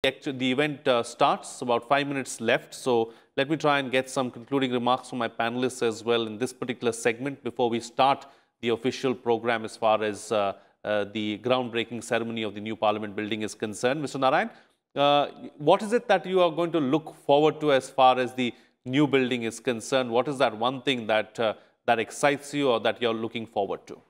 The event starts, about 5 minutes left. So let me try and get some concluding remarks from my panelists as well in this particular segment before we start the official program as far as the groundbreaking ceremony of the new Parliament building is concerned. Mr. Narayan, what is it that you are going to look forward to as far as the new building is concerned? What is that one thing that that excites you or that you're looking forward to?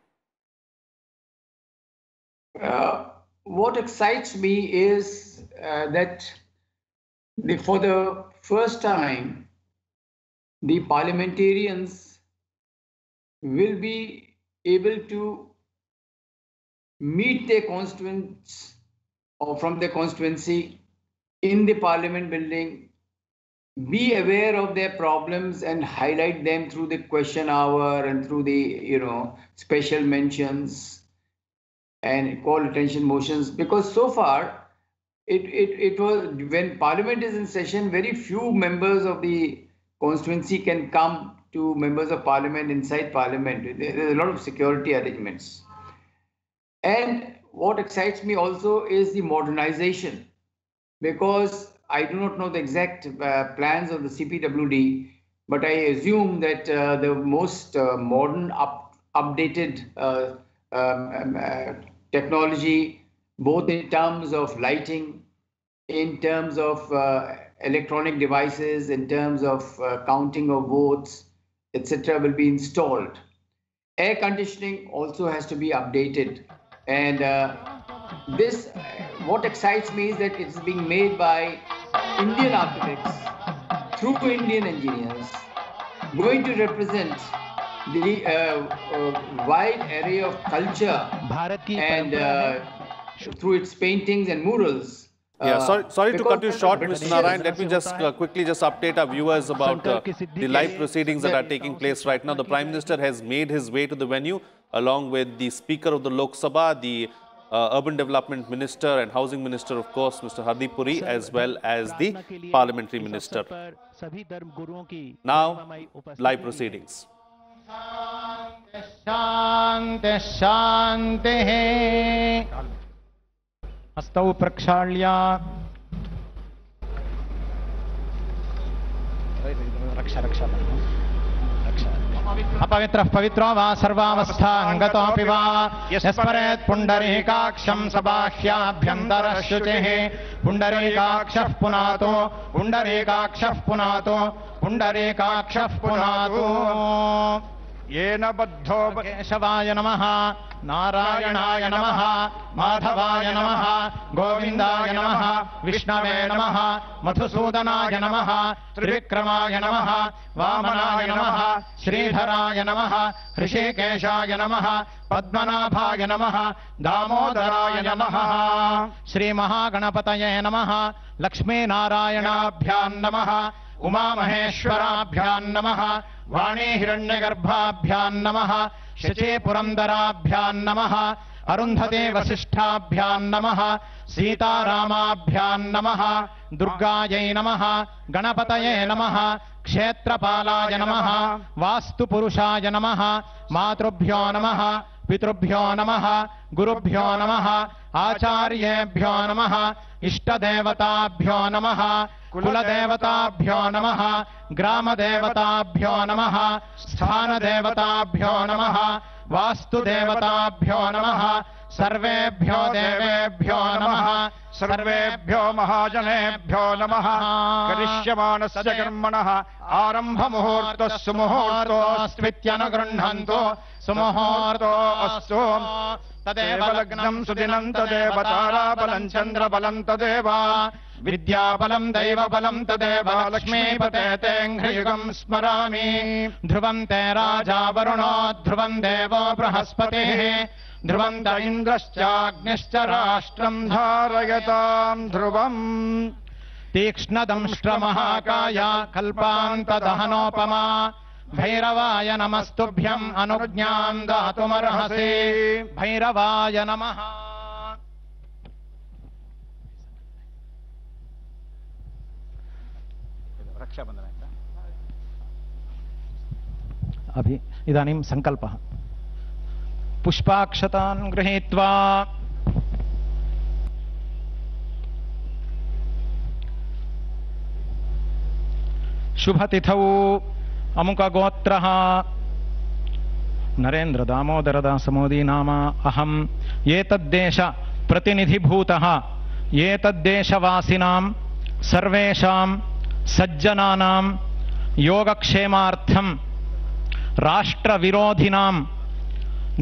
What excites me is that for the first time, the parliamentarians will be able to meet their constituents or from their constituency in the Parliament building, be aware of their problems and highlight them through the question hour and through the special mentions and call attention motions, because so far it was, when Parliament is in session, very few members of the constituency can come to members of Parliament inside Parliament. There's a lot of security arrangements. And what excites me also is the modernization, because I do not know the exact plans of the CPWD, but I assume that the most modern updated technology, both in terms of lighting, in terms of electronic devices, in terms of counting of votes, etc., will be installed. Air conditioning also has to be updated. And what excites me is that it's being made by Indian architects through Indian engineers, going to represent the wide array of culture and through its paintings and murals. Sorry to cut you short, Mr. Narayan. Let me just quickly update our viewers about the live proceedings that are taking place right now. The Prime Minister has made his way to the venue along with the Speaker of the Lok Sabha, the Urban Development Minister and Housing Minister, of course, Mr. Hardeep Puri, as well as the Parliamentary Minister. Now, live proceedings. शांति शांति हस्तौ प्रक्षाल्य रक्षा रक्षा अपवित्रः पवित्रो वा सर्वावस्थाङ्गतोऽपि वा यस्मरेत् पुण्डरीकाक्षं सबाह्याभ्यन्तरः शुचिः पुण्डरीकाक्षः पुनातो पुण्डरीकाक्षः पुनातो पुण्डरीकाक्षः पुनातो येन बद्धो केशवाय नमः नारायणाय नमः माधवाय नमः गोविन्दाय नमः विष्णवे नमः मधुसूदनाय नमः त्रिविक्रमाय नमः वामनाय नमः श्रीधराय नमः ऋषिकेशाय नमः पद्मनाभाय नमः दामोदराय नमः श्रीमहागणपतये नमः लक्ष्मीनारायणाभ्यां नमः उमामहेश्वराभ्यां नमः वाणी हिरण्यगर्भाभ्यां नमः शचीपुरन्दराभ्यां नमः अरुन्धती वसिष्ठाभ्यां नमः सीतारामाभ्यां नमः दुर्गायै नमः गणपतये नमः क्षेत्रपालाय नमः वास्तुपुरुषाय नमः मातृभ्यो नमः पितृभ्यो नमः गुरुभ्यो नमः आचार्येभ्यो नमः इष्टदेवताभ्यो नमः कुलदेवताभ्यो नमः ग्रामदेवताभ्यो नमः स्थानदेवताभ्यो नमः वास्तुदेवताभ्यो नमः सर्वेभ्यो देवेभ्यो नमः सर्वेभ्यो महाजनेभ्यो नमः करिष्यमाणस्य कर्मणः आरम्भमुहूर्तः सुमुहूर्तोऽस्त्वित्यनुगृह्णन्तु सुमुहूर्तोऽस्तु तदेव लग्नं सुदिनं तदेव ताराबलं चन्द्रबलं तदेव विद्याबलं दैवबलं तदेव लक्ष्मीपते ते ह्रियुगं स्मरामि ध्रुवं ते राजा वरुणो ध्रुवं देवो बृहस्पतिः ध्रुवं त इन्द्रश्चाग्निश्च राष्ट्रं धारयतां ध्रुवम् तीक्ष्णदंष्ट्रमहाकाय कल्पान्तदहनोपमा भैरवाय नमस्तुभ्यम् अनुज्ञां दातुमर्हसि भैरवाय नमः। अभी इदानीं संकल्पः पुष्पाक्षतान् गृहीत्वा शुभतिथौ अमुकगोत्रः नरेन्द्र दामोदरदासमोदी नाम अहम् एतद्देश प्रतिनिधिभूतः एतद्देशवासिनां सर्वेषां सज्जनानां योगक्षेमार्थं राष्ट्रविरोधिनां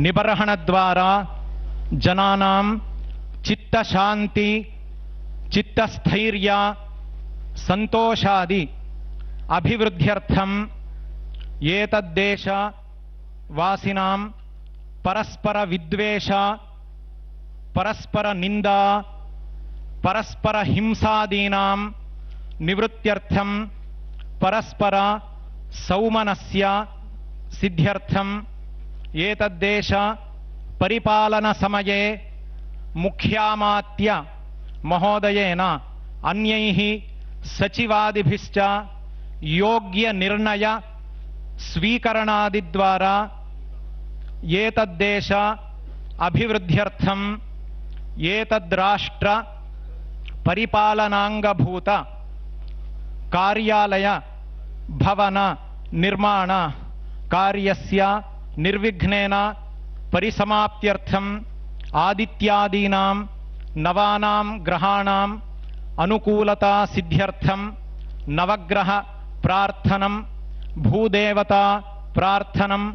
निबर्हणद्वारा जनानां चित्तशान्ति चित्तस्थैर्य संतोषादि अभिवृद्ध्यर्थं एतद्देश वासिनां परस्पर विद्वेष परस्पर निंदा परस्पर हिंसादीनां निवृत्त्यर्थं परस्पर सौमनस्य सिद्ध्यर्थं एतद्देश परिपालन समये मुख्यामात्य महोदयेन अन्यैः सचिवादिभिश्च योग्य निर्णय स्वीकरणादिद्वारा एतद्देश अभिवृद्ध्यर्थं एतद्राष्ट्र परिपालनांगभूत कार्यालय भवन निर्माण कार्यस्य निर्विघ्नेन परिसमाप्त्यर्थं आदित्यादीनां नवानां ग्रहाणां अनुकूलता सिद्ध्यर्थं नवग्रह प्रार्थनं भूदेवता प्रार्थनम्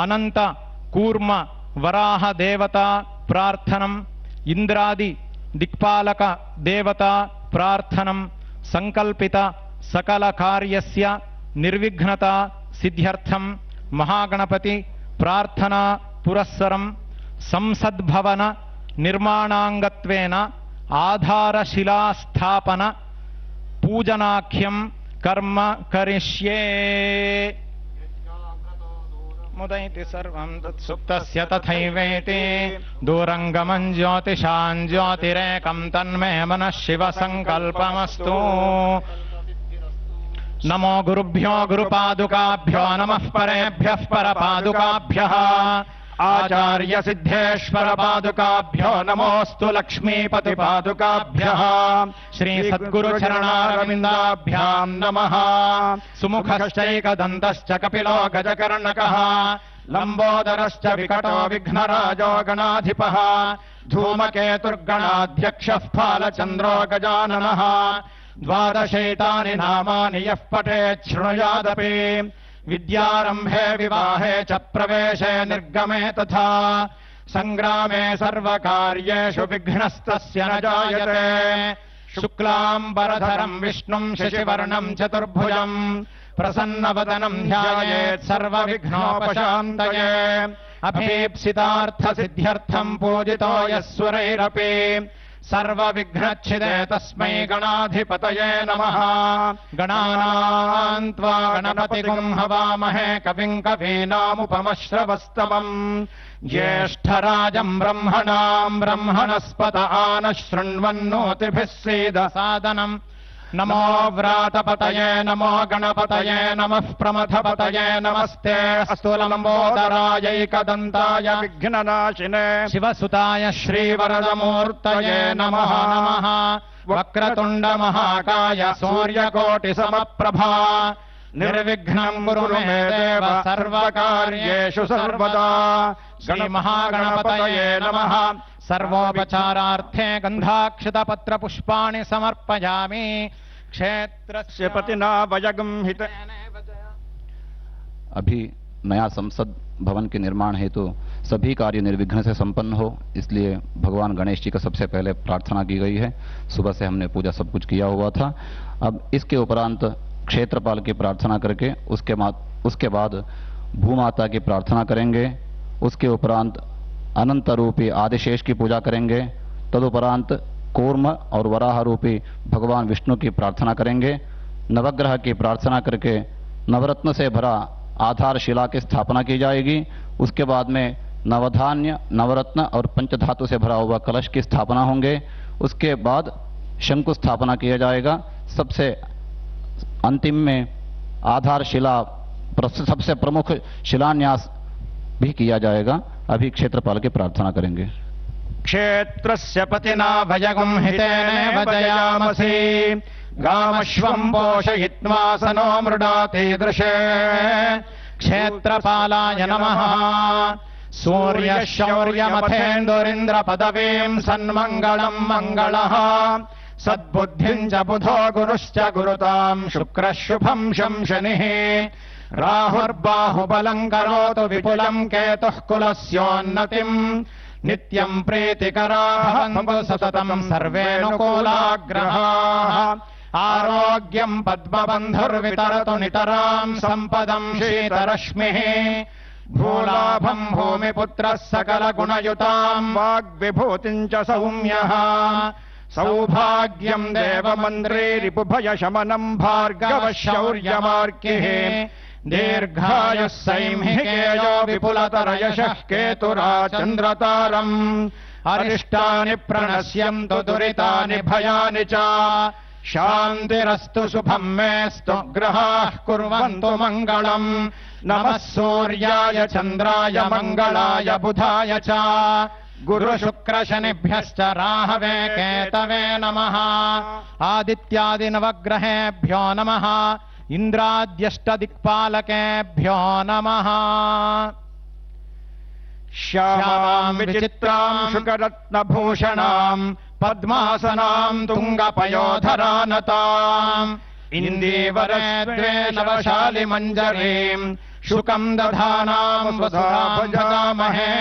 अनंत कूर्म वराह देवता प्रार्थनम् इंद्रादि दिक्पालक देवता प्रार्थनं संकल्पित सकल कार्यस्य निर्विघ्नता सिद्ध्यर्थं महागणपति प्रार्थना पुरस्सरं संसद्भवन निर्माणांगत्वेन आधारशिला स्थापन पूजनाख्यं कर्म करिष्ये। मुदैति सर्वं तत्सुप्तस्य तथैवेति दूरङ्गमं ज्योतिषां ज्योतिरेकं तन्मे मनः शिव संकल्पमस्तु। नमो गुरुभ्यो गुरुपादुकाभ्यो नमः परेभ्यः परपादुकाभ्यः आचार्य सिद्धेश्वर पादुकाभ्यो नमोस्तु लक्ष्मीपति पादुकाभ्यः श्री सद्गुरु चरणारविन्दाभ्यां नमः। सुमुखश्चैकदन्तश्च कपिलो गजकर्णकः लंबोदरश्च विकटो विघ्नराजो गणाधिपः धूमकेतुर्गणाध्यक्षः फालचन्द्रो गजाननः। द्वादशैतानि नामानि यः पठेत् शृणुयादपि विद्यारम्भे विवाहे च प्रवेशे निर्गमे तथा संग्रामे सर्वकार्येषु विघ्नस्तस्य न जायते। शुक्लाम्बरधरं विष्णुं शशिवर्णं चतुर्भुजं प्रसन्नवदनं ध्यायेत् सर्वविघ्नोपशान्तये। अभीप्सितार्थसिद्ध्यर्थं पूजितो यः सुरैरपि सर्वविघ्नच्छिदे तस्मै गणाधिपतये नमः। गणानां त्वा गणपतिगुं हवामहे कविं कवीनामुपमश्रवस्तमम् ज्येष्ठराजं ब्रह्मणां ब्रह्मणस्पत आनः शृण्वन्नोतिभिः सीदसादनम्। नमो व्रातपतये नमो गणपतये नमः प्रमथपतये नमस्ते अस्तु लंबोदरायैकदन्ताय विघ्ननाशिने शिवसुताय श्रीवरदमूर्तये नमः नमः। वक्रतुण्ड महाकाय सूर्यकोटिसमप्रभा निर्विघ्नं कुरु मे देव सर्वकार्येषु सर्वदा। श्रीमहागणपतये नमः। सर्वोपचारार्थे गन्धाक्षतपत्रपुष्पाणि समर्पयामि। क्षेत्रस्य पतिना वयगं हित। अभी नया संसद भवन के निर्माण हेतु सभी कार्य निर्विघ्न से संपन्न हो, इसलिए भगवान गणेश जी का सबसे पहले प्रार्थना की गई है। सुबह से हमने पूजा सब कुछ किया हुआ था। अब इसके उपरांत क्षेत्रपाल की प्रार्थना करके उसके बाद भूमाता की प्रार्थना करेंगे। उसके उपरांत अनंत रूपी आदिशेष की पूजा करेंगे। तदुपरांत कूर्म और वराह रूपी भगवान विष्णु की प्रार्थना करेंगे। नवग्रह की प्रार्थना करके नवरत्न से भरा आधारशिला की स्थापना की जाएगी। उसके बाद में नवधान्य नवरत्न और पंचधातु से भरा हुआ कलश की स्थापना होंगे। उसके बाद शंकु स्थापना किया जाएगा। सबसे अंतिम में आधारशिला सबसे प्रमुख शिलान्यास भी किया जाएगा। अभी क्षेत्रपाल की प्रार्थना करेंगे। क्षेत्रस्य पतिना भयगुं हितेन वदयामसि गामश्वम् पोषयित्वा स नो मृडातीदृशे क्षेत्रपालाय नमः सूर्यशौर्यमथेन्दुरिन्द्रपदवीम् सन्मङ्गलम् मङ्गलः सद्बुद्धिम् च बुधो गुरुश्च गुरुताम् शुक्रः शुभम् शनिः राहुर्बाहुबलम् करोतु विपुलम् केतुः कुलस्योन्नतिम् नित्यम् प्रीतिकराः सततम् सर्वेऽनुकूलाग्रहाः आरोग्यम् पद्मबन्धुर्वितरतु नितराम् सम्पदम् शीतरश्मिः भूलाभम् भूमिपुत्रः सकलगुणयुताम् वाग्विभूतिम् च सौम्यः सौभाग्यम् देवमन्त्रे रिपुभयशमनम् भार्गवः शौर्यमार्किः दीर्घायुः सैंहिकेयो विपुलतरयशः केतुराचन्द्रतारम् अरिष्टानि प्रणश्यन्तु दुरितानि भयानि च शान्तिरस्तु शुभम् मेस्तु ग्रहाः कुर्वन्तु मङ्गलम् नमः सूर्याय चन्द्राय मङ्गलाय बुधाय च गुरुशुक्रशनिभ्यश्च राहवे केतवे नमः आदित्यादिनवग्रहेभ्यो नमः इन्द्राद्यष्टदिक्पालकेभ्यो नमः श्यामाम् विचित्राम् शुकरत्नभूषणाम् पद्मासनाम् तुङ्गपयोधरानताम् इन्दीवरे द्वे नवशालिमञ्जरीम् शुकम् दधानाम् स्वधाभजामहे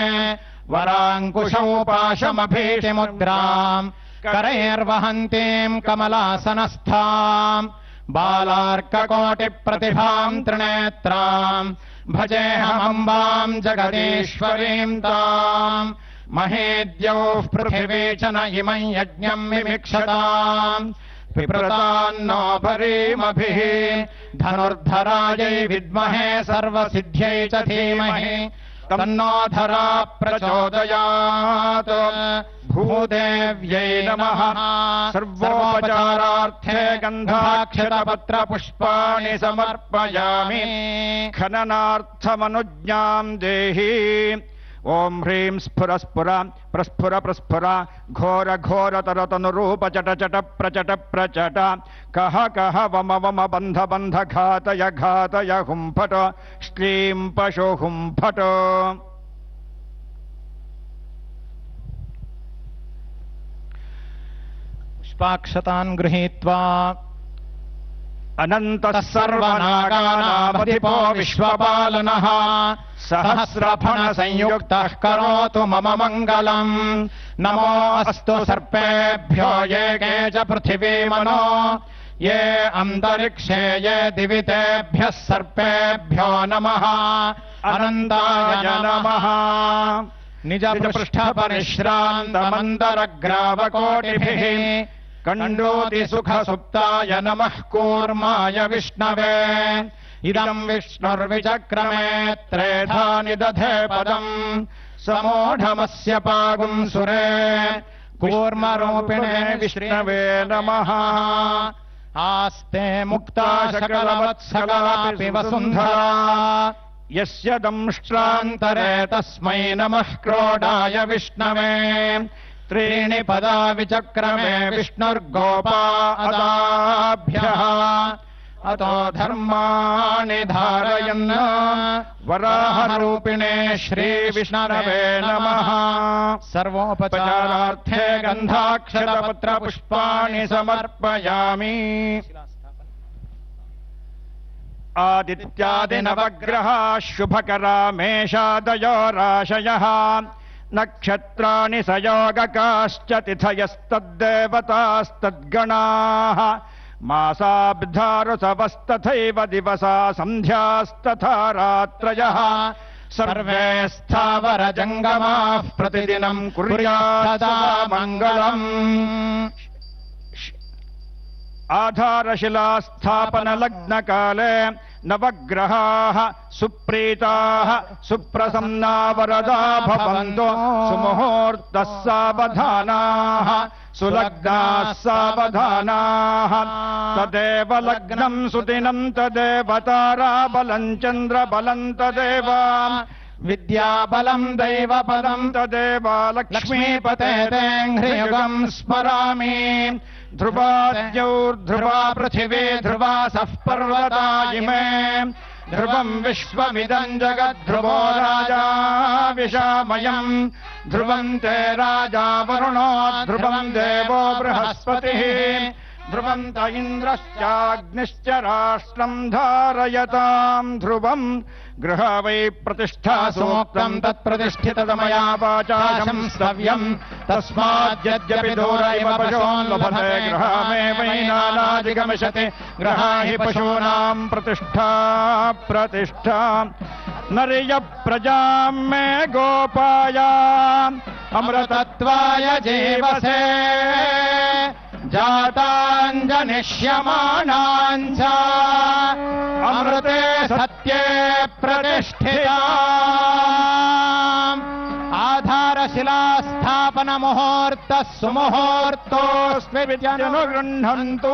वराङ्कुशौ पाशमभीतिमुद्राम् करैर्वहन्तीम् कमलासनस्थाम् बालार्ककोटिप्रतिभाम् त्रिनेत्राम् भजेऽहमम्बाम् जगदीश्वरीम् ताम् महेद्यौः पृथिवी च न इमम् यज्ञम् मिमिक्षताम् पिप्रतान्नो भरीमभिः धनुर्धरायै विद्महे सर्वसिद्ध्यै च धीमहि तन्नो धरा प्रचोदयात् भूदेव्यै नमः सर्वोपचारार्थे गन्धाक्षतपत्रपुष्पाणि समर्पयामि खननार्थमनुज्ञाम् देहि ओम ह्रीं स्फुर स्फुर प्रस्फुर प्रस्फुर घोर घोर तरतनुरूप चट चट प्रचट प्रचट कह कह वम वम बंध बंध घातय घातय हुंफट श्रीं पशु हुंफट पुष्पाक्षतान् गृहीत्वा अनन्तः सर्वनागानामधिपो विश्वपालनः सहस्रफणसंयुक्तः करोतु मम मङ्गलम् नमो अस्तु सर्पेभ्यो ये के च पृथिवीमनो ये अन्तरिक्षे ये दिवि तेभ्यः सर्पेभ्यो नमः अनन्ताय नमः निजपृष्ठपरिश्रान्तमन्तरग्रावकोटिभिः कण्डोतिसुखसुप्ताय नमः कूर्माय विष्णवे इदम् विष्णुर्विचक्रमे त्रेधा निदधे पदम् समूढमस्य पागुम् सुरे कूर्मरूपिणे विष्णवे नमः आस्ते मुक्ता सकलवत्सलापि वसुन्धरा यस्य दंष्ट्रान्तरे तस्मै नमः क्रोडाय विष्णवे त्रीणि पदा विचक्रमे विष्णुर्गोपादाभ्यः अतो धर्माणि धारयन् वराहरूपिणे श्रीविष्णवे नमः सर्वोपचारार्थे गन्धाक्षतपत्रपुष्पाणि समर्पयामि आदित्यादिनवग्रहाः शुभकरा मेषादयो राशयः नक्षत्राणि सयोगकाश्च तिथयस्तद्देवतास्तद्गणाः मासाब्धारुसवस्तथैव दिवसा सन्ध्यास्तथा रात्रयः सर्वे स्थावरजङ्गमाः प्रतिदिनम् कुर्यात् सदा मङ्गलम् आधारशिलास्थापनलग्नकाले नवग्रहाः सुप्रीताः सुप्रसन्ना वरदा भवन्तु सुमुहूर्तः सावधानाः सुलग्नाः सावधानाः तदेव लग्नम् सुदिनम् तदेव ताराबलम् चन्द्रबलम् तदेव विद्याबलम् दैवपदम् तदेव लक्ष्मीपते तेऽङ्घ्रियुगम् स्मरामि ध्रुवाद्यौर्ध्रुवा पृथिवी ध्रुवासः पर्वता इमे ध्रुवम् विश्वमिदम् जगद्ध्रुवो राजा विशामयम् ध्रुवम् ते राजा वरुणो ध्रुवम् देवो बृहस्पतिः ध्रुवम् त इन्द्रश्चाग्निश्च राष्ट्रम् धारयताम् ध्रुवम् गृह वै प्रतिष्ठा सूक्तम् तत्प्रतिष्ठितमया वाचा स्तव्यम् तस्माद्यद्यपि दूर इव पशून् लभते गृहामे वै नानादिगमिषति गृहा हि पशूनाम् प्रतिष्ठा प्रतिष्ठा नर्य प्रजाम् मे गोपाय अमृतत्वाय जीवसे जाताञ्जनिष्यमाणान् च अमृते सत्ये प्रतिष्ठिता आधारशिलास्थापन मुहूर्तः सुमुहूर्तोऽस्मि विद्यानुगृह्णन्तु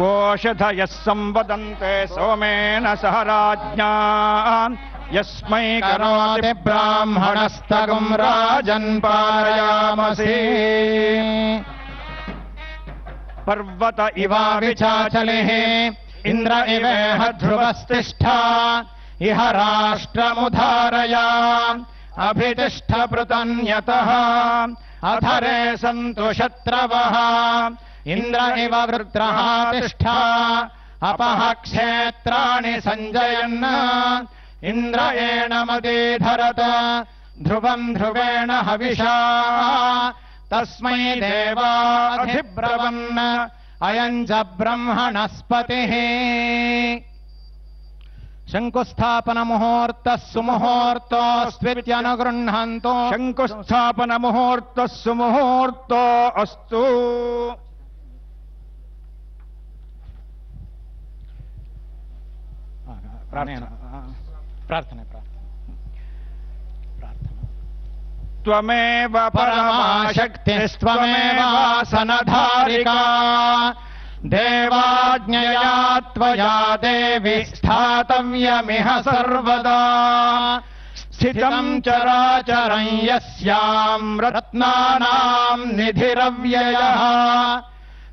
ओषधयः संवदन्ते सोमेन सह राज्ञा यस्मै करोति ब्राह्मणस्तगुं राजन् पारयामसि पर्वत इवाविचाचलिः इन्द्र इवेह ध्रुवस्तिष्ठा इह राष्ट्रमुधारया अभितिष्ठ पृतन्यतः अधरे सन्तु शत्रवः इन्द्र इव वृत्रः तिष्ठा अपः क्षेत्राणि सञ्जयन् इन्द्रयेण मदीधरत ध्रुवम् ध्रुवेण हविषा तस्मै देवाधिब्रवन् अयम् च ब्रह्मणस्पतिः शङ्कुस्थापन मुहूर्तः सुमुहूर्तोऽस्त्वित्यनुगृह्णन्तु शङ्कुस्थापन मुहूर्तः सुमुहूर्तो अस्तु प्रार्थना त्वमेव परमाशक्तिस्त्वमेव वासनधारिका देवाज्ञया त्वया देवि स्थातव्यमिह सर्वदा स्थितम् चराचरम् यस्याम् रत्नानाम् निधिरव्ययः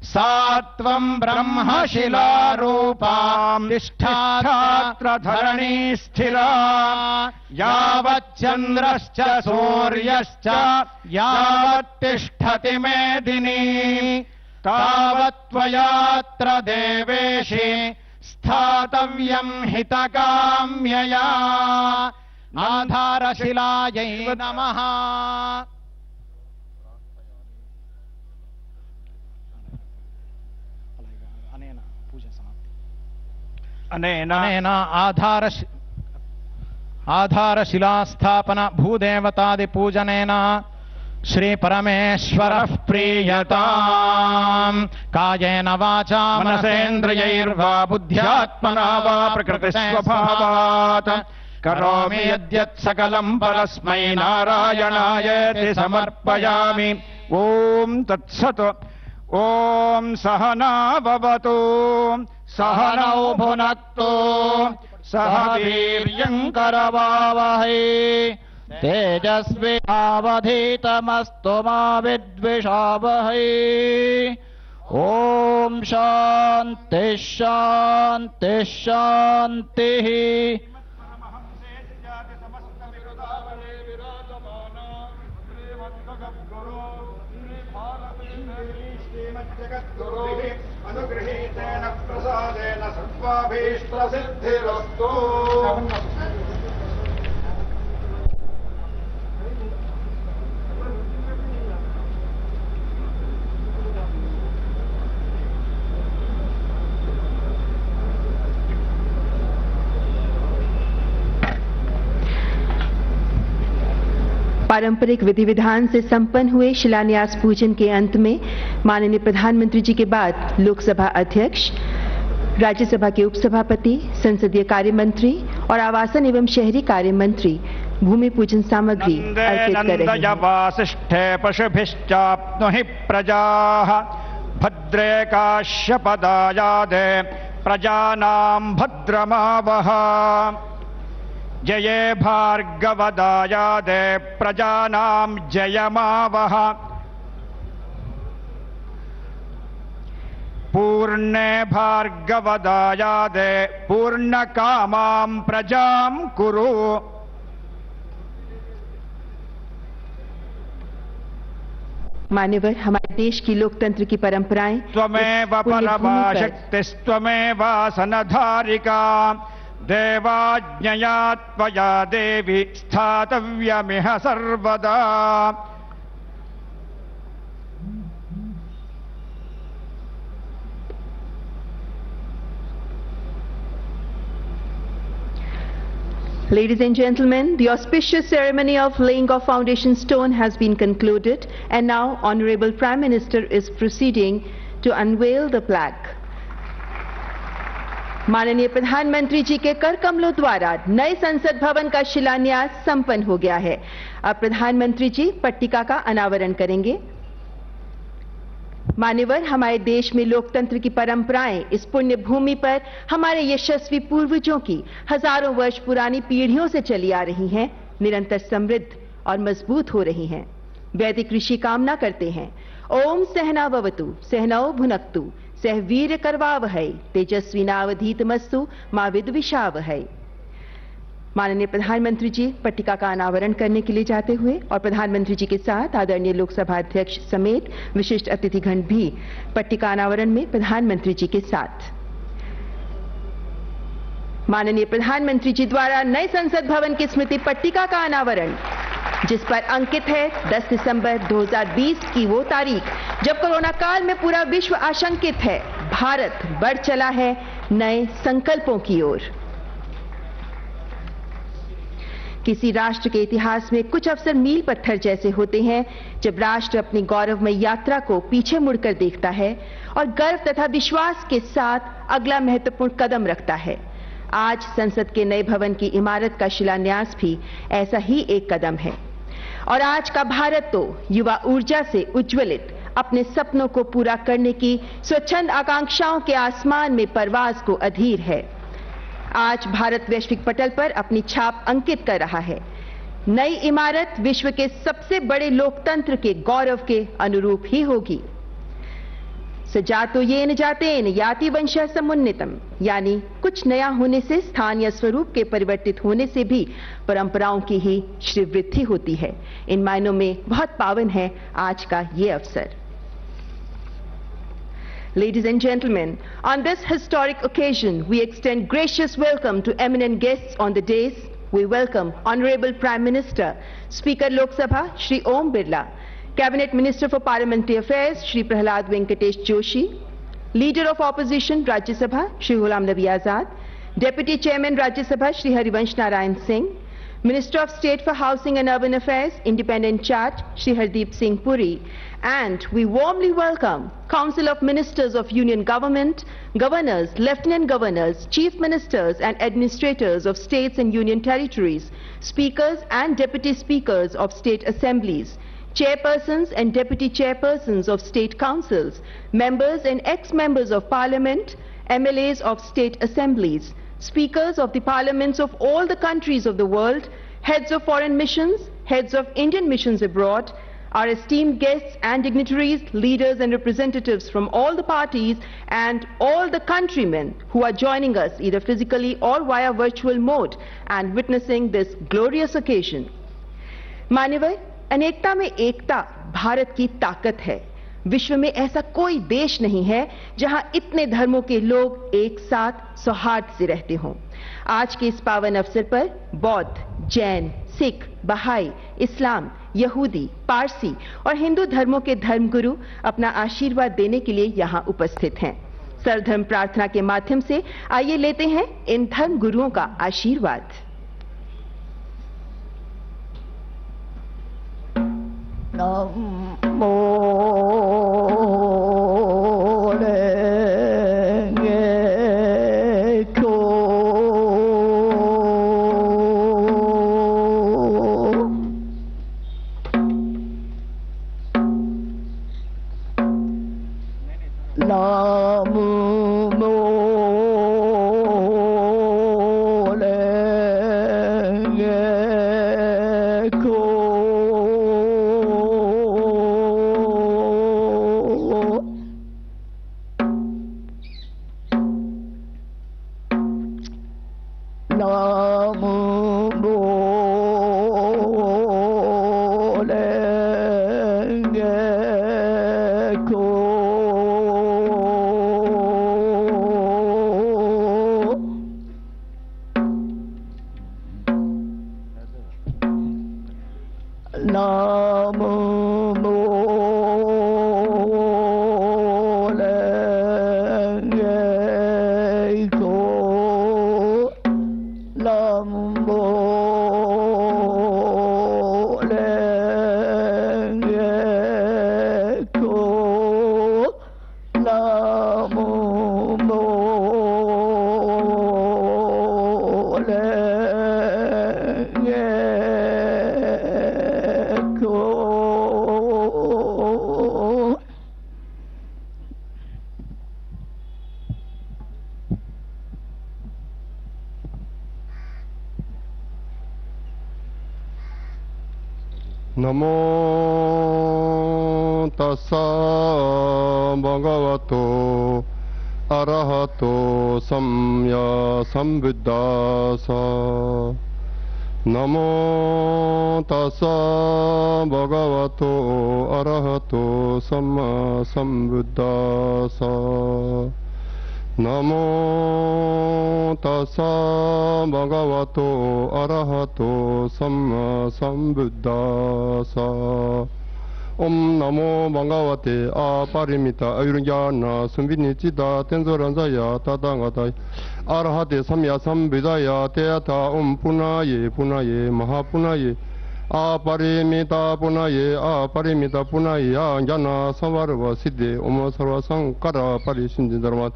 सा त्वम् ब्रह्मशिलारूपाम् तिष्ठात्र धरणी स्थिरा यावच्चन्द्रश्च सूर्यश्च यावत्तिष्ठति मेदिनी तावत्त्वयात्र देवेशि स्थातव्यम् हितकाम्यया आधारशिलायै नमः अनेन आधारशिलास्थापन भूदेवतादिपूजनेन श्री परमेश्वरः प्रीयताम् कायेन वाचा मनसेन्द्रियैर्वा बुद्ध्यात्मना वा प्रकृतिस्वभावात् करोमि यद्यत् सकलम् परस्मै नारायणायेति समर्पयामि। ॐ तत्सत्। ॐ सहना भवतु सहनौ भुनक्तु सह वीर्यम् करवावहै तेजस्विनावधीतमस्तु मा विद्विषावहै। ॐ शान्तिः शान्तिः शान्तिः। अनुगृहीतेन प्रसादेन सर्वाभीष्टसिद्धिरस्तु। पारंपरिक विधि विधान से संपन्न हुए शिलान्यास पूजन के अंत में माननीय प्रधानमंत्री जी के बाद लोकसभा अध्यक्ष, राज्यसभा के उपसभापति, संसदीय कार्य मंत्री और आवासन एवं शहरी कार्य मंत्री भूमि पूजन सामग्री अर्पित कर रहे हैं। वासिष्ठे पशुभिश्चाप्नुहि प्रजाः भद्रे काश्यपदायादे प्रजानां भद्रमावह जये भार्गवदायादे प्रजानां जयमावह पूर्णे भार्गवदायादे पूर्णकामां प्रजां कुरु। मान्यवर, हमारे देश की लोकतंत्र की परंपराएं त्वमेव परमा शक्तिस्त्वमेव सनधारिका देवाज्ञया त्वया देवी स्थातव्यमिह सर्वदा। Ladies and gentlemen, the auspicious ceremony of laying of foundation stone has been concluded, and now Honorable Prime Minister is proceeding to unveil the plaque. माननीय प्रधानमंत्री जी के कर कमलों द्वारा नए संसद भवन का शिलान्यास संपन्न हो गया है। अब प्रधानमंत्री जी पट्टिका का अनावरण करेंगे। मान्यवर, हमारे देश में लोकतंत्र की परंपराएं इस पुण्य भूमि पर हमारे यशस्वी पूर्वजों की हजारों वर्ष पुरानी पीढ़ियों से चली आ रही हैं, निरंतर समृद्ध और मजबूत हो रही हैं। वैदिक ऋषि कामना करते हैं, ओम सहना भवतु सहनौ भुनक्तु सह वीर करवावहै तेजस्विनावधीतमस्तु मा विद्विषावहै। माननीय प्रधानमंत्री जी पट्टिका का अनावरण करने के लिए जाते हुए और प्रधानमंत्री जी के साथ आदरणीय लोकसभा अध्यक्ष समेत विशिष्ट अतिथिगण भी पट्टिका अनावरण में प्रधानमंत्री जी के साथ। माननीय प्रधानमंत्री जी द्वारा नए संसद भवन की स्मृति पट्टिका का अनावरण, जिस पर अंकित है 10 दिसंबर 2020 की वो तारीख जब कोरोना काल में पूरा विश्व आशंकित है, भारत बढ़ चला है नए संकल्पों की ओर। किसी राष्ट्र के इतिहास में कुछ अवसर मील पत्थर जैसे होते हैं, जब राष्ट्र अपनी गौरवमय यात्रा को पीछे मुड़कर देखता है और गर्व तथा विश्वास के साथ अगला महत्वपूर्ण कदम रखता है। आज संसद के नए भवन की इमारत का शिलान्यास भी ऐसा ही एक कदम है और आज का भारत तो युवा ऊर्जा से उज्ज्वलित अपने सपनों को पूरा करने की स्वच्छंद आकांक्षाओं के आसमान में परवाज को अधीर है। आज भारत वैश्विक पटल पर अपनी छाप अंकित कर रहा है। नई इमारत विश्व के सबसे बड़े लोकतंत्र के गौरव के अनुरूप ही होगी। सजातो येन जातेन याति वंशः समुन्नितम, यानी कुछ नया होने से स्थान या स्वरूप के परिवर्तित होने से भी परंपराओं की ही श्रीवृद्धि होती है। इन मायनों में बहुत पावन है आज का ये अवसर। Ladies and gentlemen, on this historic occasion, we extend gracious welcome to eminent guests on the dais. We welcome Honorable Prime Minister, Speaker Lok Sabha, Shri Om Birla, Cabinet Minister for Parliamentary Affairs, Shri Prahlad Venkatesh Joshi, Leader of Opposition, Rajya Sabha, Shri Ghulam Nabi Azad, Deputy Chairman, Rajya Sabha, Shri Harivansh Narayan Singh, Minister of State for Housing and Urban Affairs, Independent Charge, Shri Hardeep Singh Puri, and we warmly welcome Council of Ministers of Union Government, Governors, Lieutenant Governors, Chief Ministers and Administrators of States and Union Territories, Speakers and Deputy Speakers of State Assemblies, Chairpersons and Deputy Chairpersons of State Councils, Members and ex-members of Parliament, MLAs of State Assemblies, Speakers of the Parliaments of all the countries of the world, Heads of Foreign Missions, Heads of Indian Missions Abroad, our esteemed guests and dignitaries, leaders and representatives from all the parties and all the countrymen who are joining us either physically or via virtual mode and witnessing this glorious occasion. माननीय, अनेकता में एकता भारत की ताकत है। विश्व में ऐसा कोई देश नहीं है जहां इतने धर्मों के लोग एक साथ सौहार्द से रहते हों। आज के इस पावन अवसर पर बौद्ध, जैन, सिख, बहाई, इस्लाम, यहूदी, पारसी और हिंदू धर्मों के धर्मगुरु अपना आशीर्वाद देने के लिए यहां उपस्थित हैं। सर्वधर्म प्रार्थना के माध्यम से आइए लेते हैं इन धर्म गुरुओं का आशीर्वाद। नमो Namo नमो तस्सा भगवतो अरहतो सम्मा सम्बुद्धास्सा नमो तस्सा भगवतो अरहतो सम्मा सम्बुद्धास्सा नमो तस्सा भगवतो अरहतो सम्मा सम्बुद्धास्सा ओम नमो भगवते अपरिमिता अयुर्ज्ञाना सुविनिचिता तेंजोरंजाया तादांगाताय अरहते सम्या सम्बुद्धाया तेयथा ओम पुनाये पुनाये महापुनाये अपरिमिता पुनाये ज्ञाना संवर्व सिद्धे ओम सर्व संकर परिसिंधि धर्मात्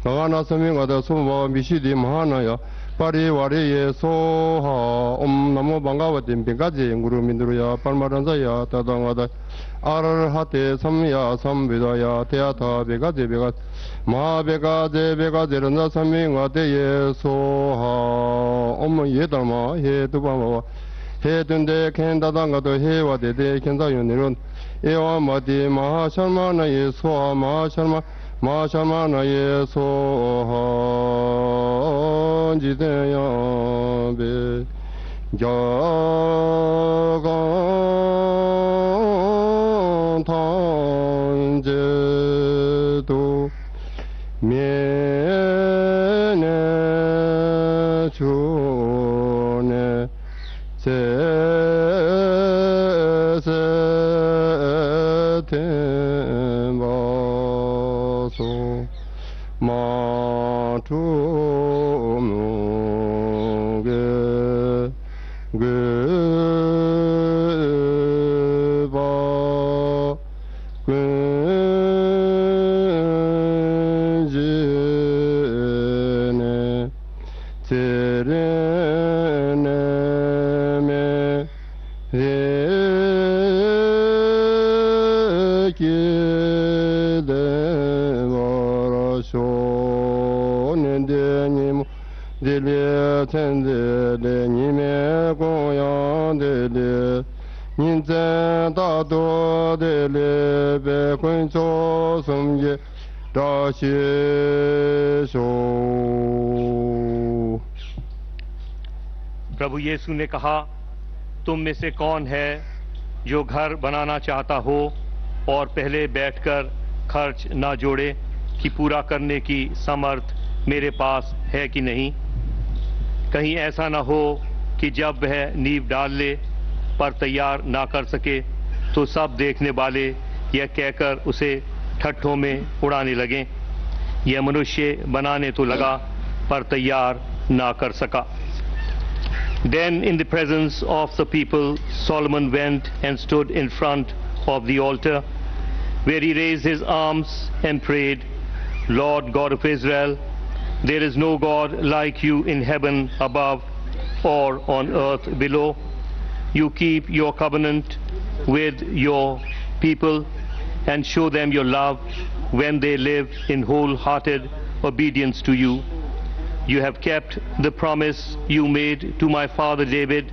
गगाना समिंगाद सोम मिशिदि महानाया परिवारेये सोहा ओम नमो भगवते 빙가제 गुरु민두야 परमानं자야 तादांगा다 अरहते सम्या सम्बुद्धाया तेयथा बे가제 महा베가제 बे가제런자 समिं가데ये सोहा ओम 예달마 हे두바마 हेदुंदे 켄다당가도 हे와데데 켄다요니론 에와마디 마하샤마나예 소하 마하샤마나예 소하 지대야베 야간탄제도 면해주네 세세테마소 마투무게 그바 근지네 제레네메 레기데마라쇼넨데니모 딜베텐데레니메 고양데레 닌젠다도데레 베군초섬게 राशेशो। प्रभु यीशु ने कहा, तुम में से कौन है जो घर बनाना चाहता हो और पहले बैठकर खर्च ना जोड़े कि पूरा करने की समर्थ मेरे पास है कि नहीं। कहीं ऐसा ना हो कि जब वह नींव डाल ले पर तैयार ना कर सके तो सब देखने वाले यह कहकर उसे ठट्ठों में उड़ाने लगें, यह मनुष्य बनाने तो लगा पर तैयार ना कर सका। Then in the presence of the people, Solomon went and stood in front of the altar, where he raised his arms and prayed, Lord God of Israel, there is no God like you in heaven above or on earth below. You keep your covenant with your people and show them your love when they live in wholehearted obedience to you. you have kept the promise you made to my father David.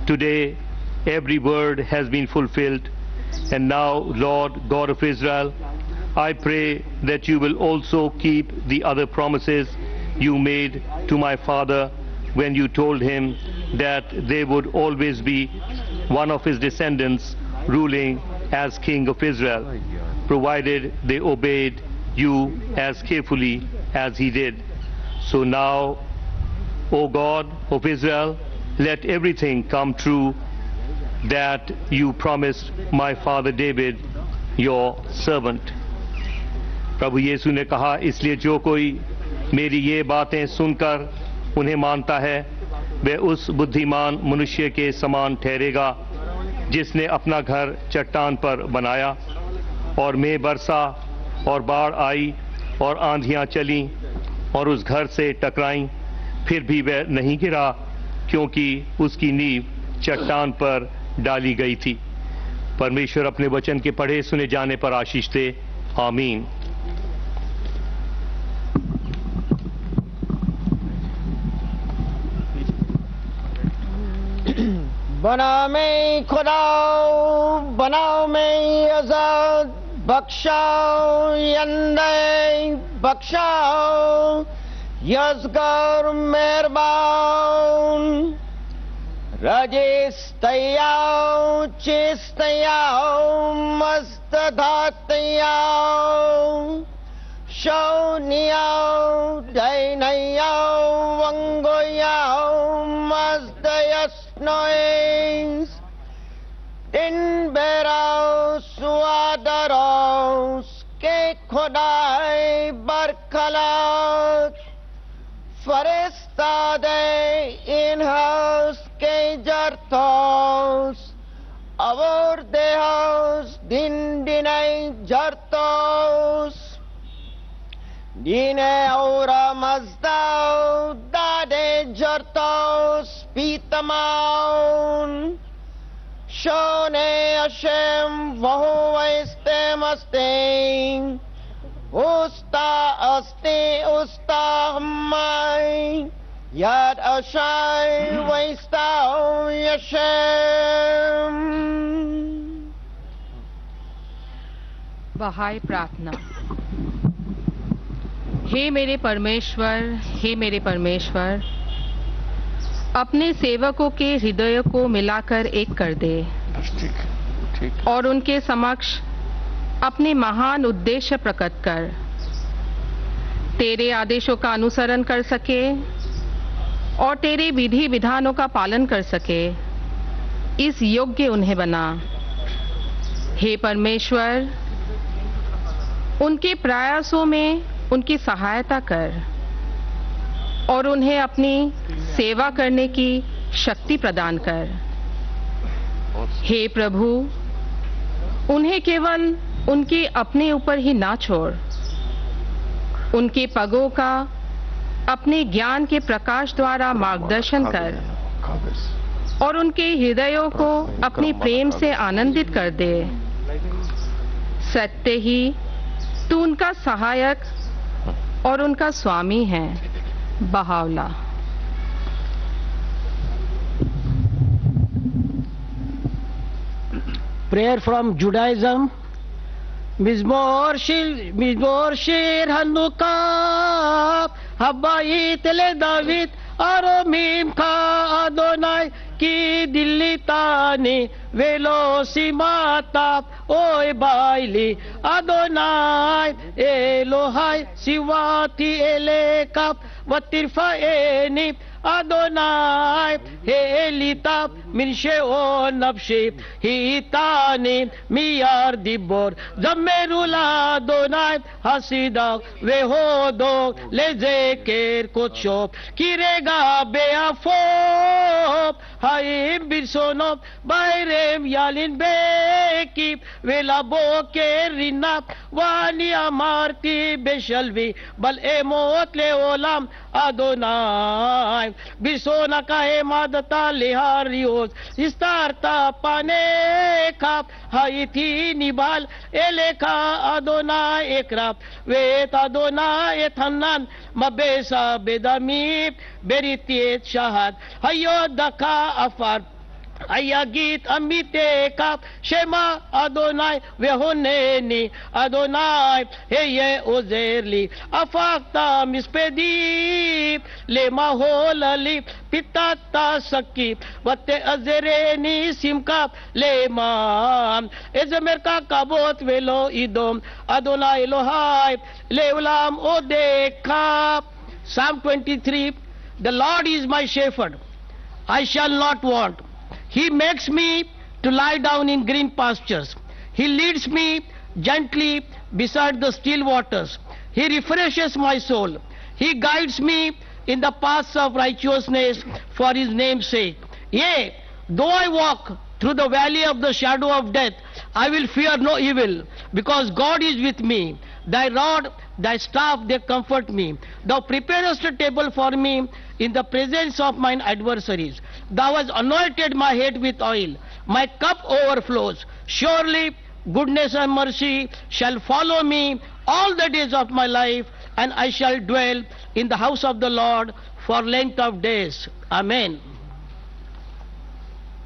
Today, every word has been fulfilled. And now, Lord God of Israel, I pray that you will also keep the other promises you made to my father when you told him that there would always be one of his descendants ruling as king of Israel, provided they obeyed you as carefully as he did. So now, O God of Israel, let everything come true that you promised my father David, your servant. प्रभु यीशु ने कहा, इसलिए जो कोई मेरी ये बातें सुनकर उन्हें मानता है वह उस बुद्धिमान मनुष्य के समान ठहरेगा जिसने अपना घर चट्टान पर बनाया और मेघ बरसा और बाढ़ आई और आंधियां चलीं और उस घर से टकराईं, फिर भी वह नहीं गिरा क्योंकि उसकी नींव चट्टान पर डाली गई थी। परमेश्वर अपने वचन के पढ़े सुने जाने पर आशीष दे। आमीन। बना में खुदा, बनाओ में आजाद, बख्शाओ यंदे, बख्शाओ यज़गर मेहरबान, रजिस्तयाओ चिस्तयाओ मस्तधातयाओ, शौनियाओ दैनयाओ वंगोयाओ मस्तयस्नोइस, दिन बेराओ सुआदरों के खुदाए बरखलात, फरिस्तादे इनहास के जरतोस, अवर देहास दिन दिने जरतोस, दिने औरा मजदाओ दादे जरतोस पीतमाउन, शोने अशेम वहो वैस्ते मस्तें, उस्ता अस्ते उस्ता हम्माई, याद अशाई वैस्ता यशेम। बहाई प्रार्थना। हे मेरे परमेश्वर, हे मेरे परमेश्वर, अपने सेवकों के हृदय को मिलाकर एक कर दे और उनके समक्ष अपने महान उद्देश्य प्रकट कर, तेरे आदेशों का अनुसरण कर सके और तेरे विधि विधानों का पालन कर सके, इस योग्य उन्हें बना। हे परमेश्वर, उनके प्रयासों में उनकी सहायता कर और उन्हें अपनी सेवा करने की शक्ति प्रदान कर। हे प्रभु, उन्हें केवल उनके अपने ऊपर ही ना छोड़, उनके पगों का अपने ज्ञान के प्रकाश द्वारा मार्गदर्शन कर और उनके हृदयों को अपने प्रेम से आनंदित कर दे। सत्य ही तू उनका सहायक और उनका स्वामी है। Bahaullah. Prayer from Judaism. Mizmor shir hanukah habayit le David aromim ka Adonai ki dilitani velo simata oy baili Adonai Elohai siwati elekap vatirfaeni Adonai Elitab min she'on nafshi hitani miyar dibor zamerul Adonai hasidak vehodok lezeker kotsho kirega be'afop haim birsonop bayrem yalin bekip velaboker rinap ואני אמרתי בשלבי בל אמות לעולם אדוני בשונך העמדת להריוס הסתרת פניך הייתי נבהל אליך אדוני אקרא ואת אדוני אתחנן מבסה בדמי בריתי את שהד היודך עפר היגיד עמיתך שמע אדוני והונני אדוני היה עוזר לי הפכת מספדי למהול לי פיתת שקי ותעזרני שמחה למען אזמר כבוד ולא ידום אדוני אלוהי לעולם אודך. Psalm 23. The Lord is my shepherd, I shall not want. He makes me to lie down in green pastures. He leads me gently beside the still waters. He refreshes my soul. He guides me in the paths of righteousness for his name's sake. Yea, though I walk through the valley of the shadow of death, I will fear no evil, because God is with me. Thy rod, thy staff, they comfort me. Thou preparest a table for me in the presence of mine adversaries. Thou hast anointed my head with oil. My cup overflows. Surely goodness and mercy shall follow me all the days of my life, and I shall dwell in the house of the Lord for length of days. Amen.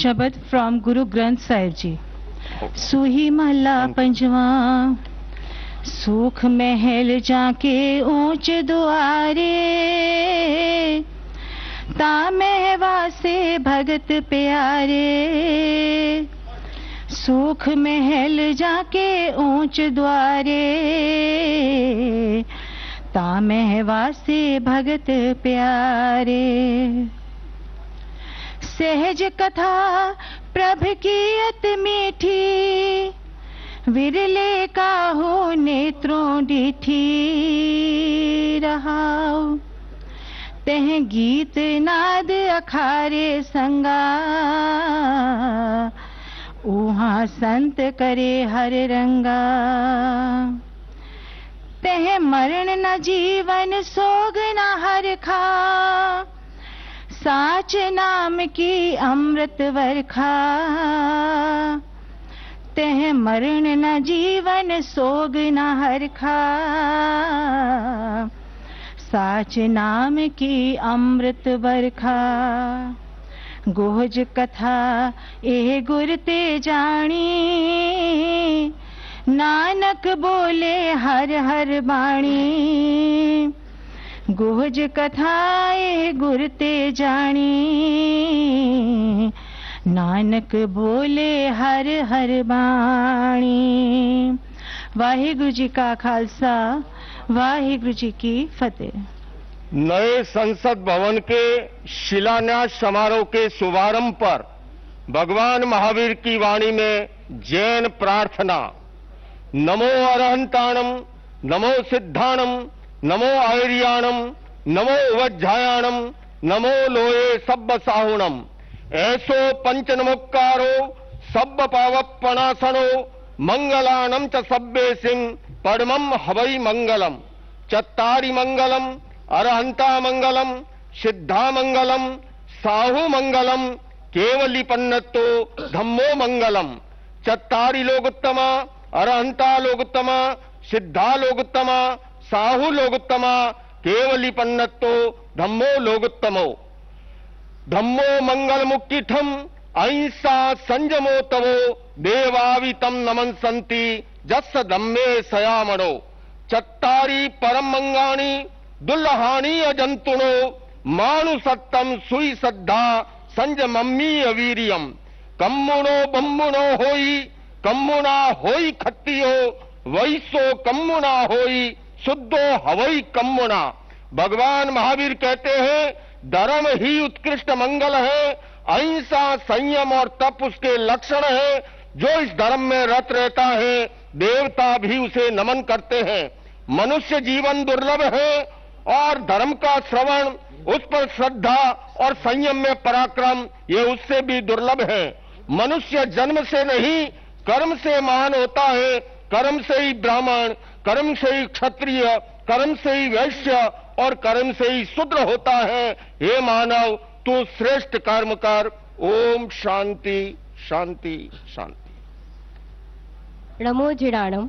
शब्द from Guru Granth Sahib जी। सूही महला पंजवा। सुख महल जाके ऊंच दुआरे ता महवा से भगत प्यारे। सुख महल जाके ऊंच द्वारे ता महवा से भगत प्यारे। सहज कथा प्रभ की अत मीठी विरले काहू नेत्रों डिठी रहाओ। तह गीत नाद अखारे संगा उहा संत करे हर रंगा। तह मरण न जीवन सोग न हर खा साच नाम की अमृत वर्खा। तह मरण न जीवन सोग न हर खा साच नाम की अमृत बरखा गोहज कथा ए गुर ते जानी नानक बोले हर हर बाणी गोहज कथा ए गुर ते जानी नानक बोले हर हर बाणी। वाहिगुरु जी का खालसा वाहिगुरु जी की फतेह। नए संसद भवन के शिलान्यास समारोह के शुभारंभ पर भगवान महावीर की वाणी में जैन प्रार्थना। नमो अरहंताणम नमो सिद्धाणम नमो आयर्याणम नमो वज्जायाणम नमो लोये सब्ब साहुणम ऐसो पंच नमोक्कारो सब्ब पावपणासनो मंगलानम च सब्बे सिंह पद्मम हवई मंगलम चत्तारि मंगलम अरहंता मंगलम सिद्धा मंगलम साहु मंगलम केवली पन्नतो धम्मो मंगलम चत्तारि लोकोत्तमा अरहंता लोकोत्तमा सिद्धा लोकोत्तमा साहु लोकोत्तमा केवली पन्नतो धम्मो लोकोत्तमो धम्मो मंगल मुक्तिठम अहिंसा संयमो तवो देवावितम नमन संति जस धम्मे सयामणो चत्तारि परम मंगाणी दुल्हानी अजंतुणो मानुसत्तम सुई श्रद्धा संजमम्मी अवीरियम कम्मुणो बम्मुणो होई कम्मुना होई खत्तियो वैसो कम्मुना होई शुद्धो हवई कम्मुना। भगवान महावीर कहते हैं धर्म ही उत्कृष्ट मंगल है, अहिंसा संयम और तप उसके लक्षण है। जो इस धर्म में रत रहता है देवता भी उसे नमन करते हैं। मनुष्य जीवन दुर्लभ है और धर्म का श्रवण उस पर श्रद्धा और संयम में पराक्रम ये उससे भी दुर्लभ है। मनुष्य जन्म से नहीं कर्म से महान होता है। कर्म से ही ब्राह्मण, कर्म से ही क्षत्रिय, कर्म से ही वैश्य और कर्म से ही शूद्र होता है। हे मानव तू श्रेष्ठ कर्म कर। ओम शांति शांति शांति। नमो जिडाणम।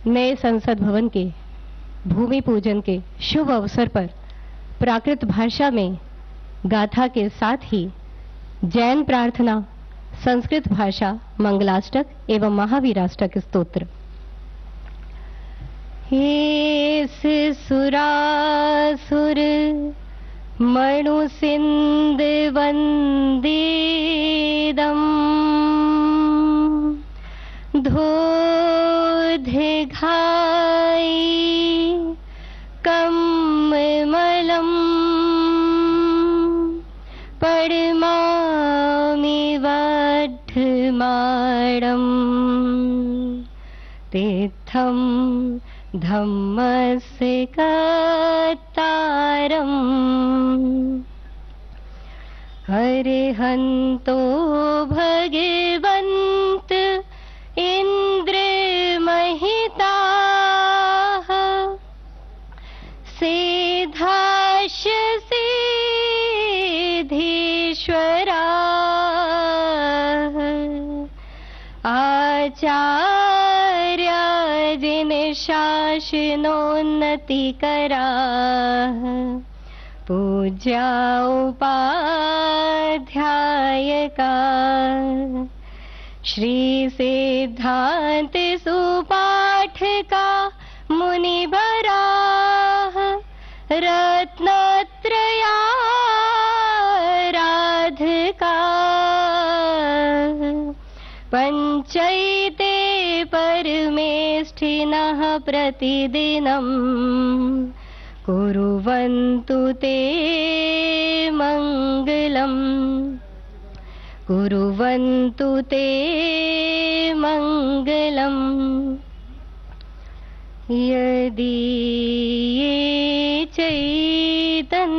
नए संसद भवन के भूमि पूजन के शुभ अवसर पर प्राकृत भाषा में गाथा के साथ ही जैन प्रार्थना, संस्कृत भाषा मंगलाष्टक एवं महावीराष्टक स्तोत्र। हे सुरासुर मणुसिंद वंदेदम धोधिघाई कम्मलम पड़मामि वड्ढमाणम तीर्थम धम्मस्य कतारम अरिहन्तो भगवन्त इन्द्रमहिताः सिद्धाश्च सिद्धीश्वराः आचार्या शासनोन्नतिकराः पूज्या उपाध्यायका श्री सिद्धांत सुपाठका मुनिवराः रत्नत्रयाराधका पंचैते परमेष्ठिनः प्रतिदिनं कुर्वन्तु ते मङ्गलम् कुर्वन्तु ते मङ्गलम्। यदि ये चैतन्ये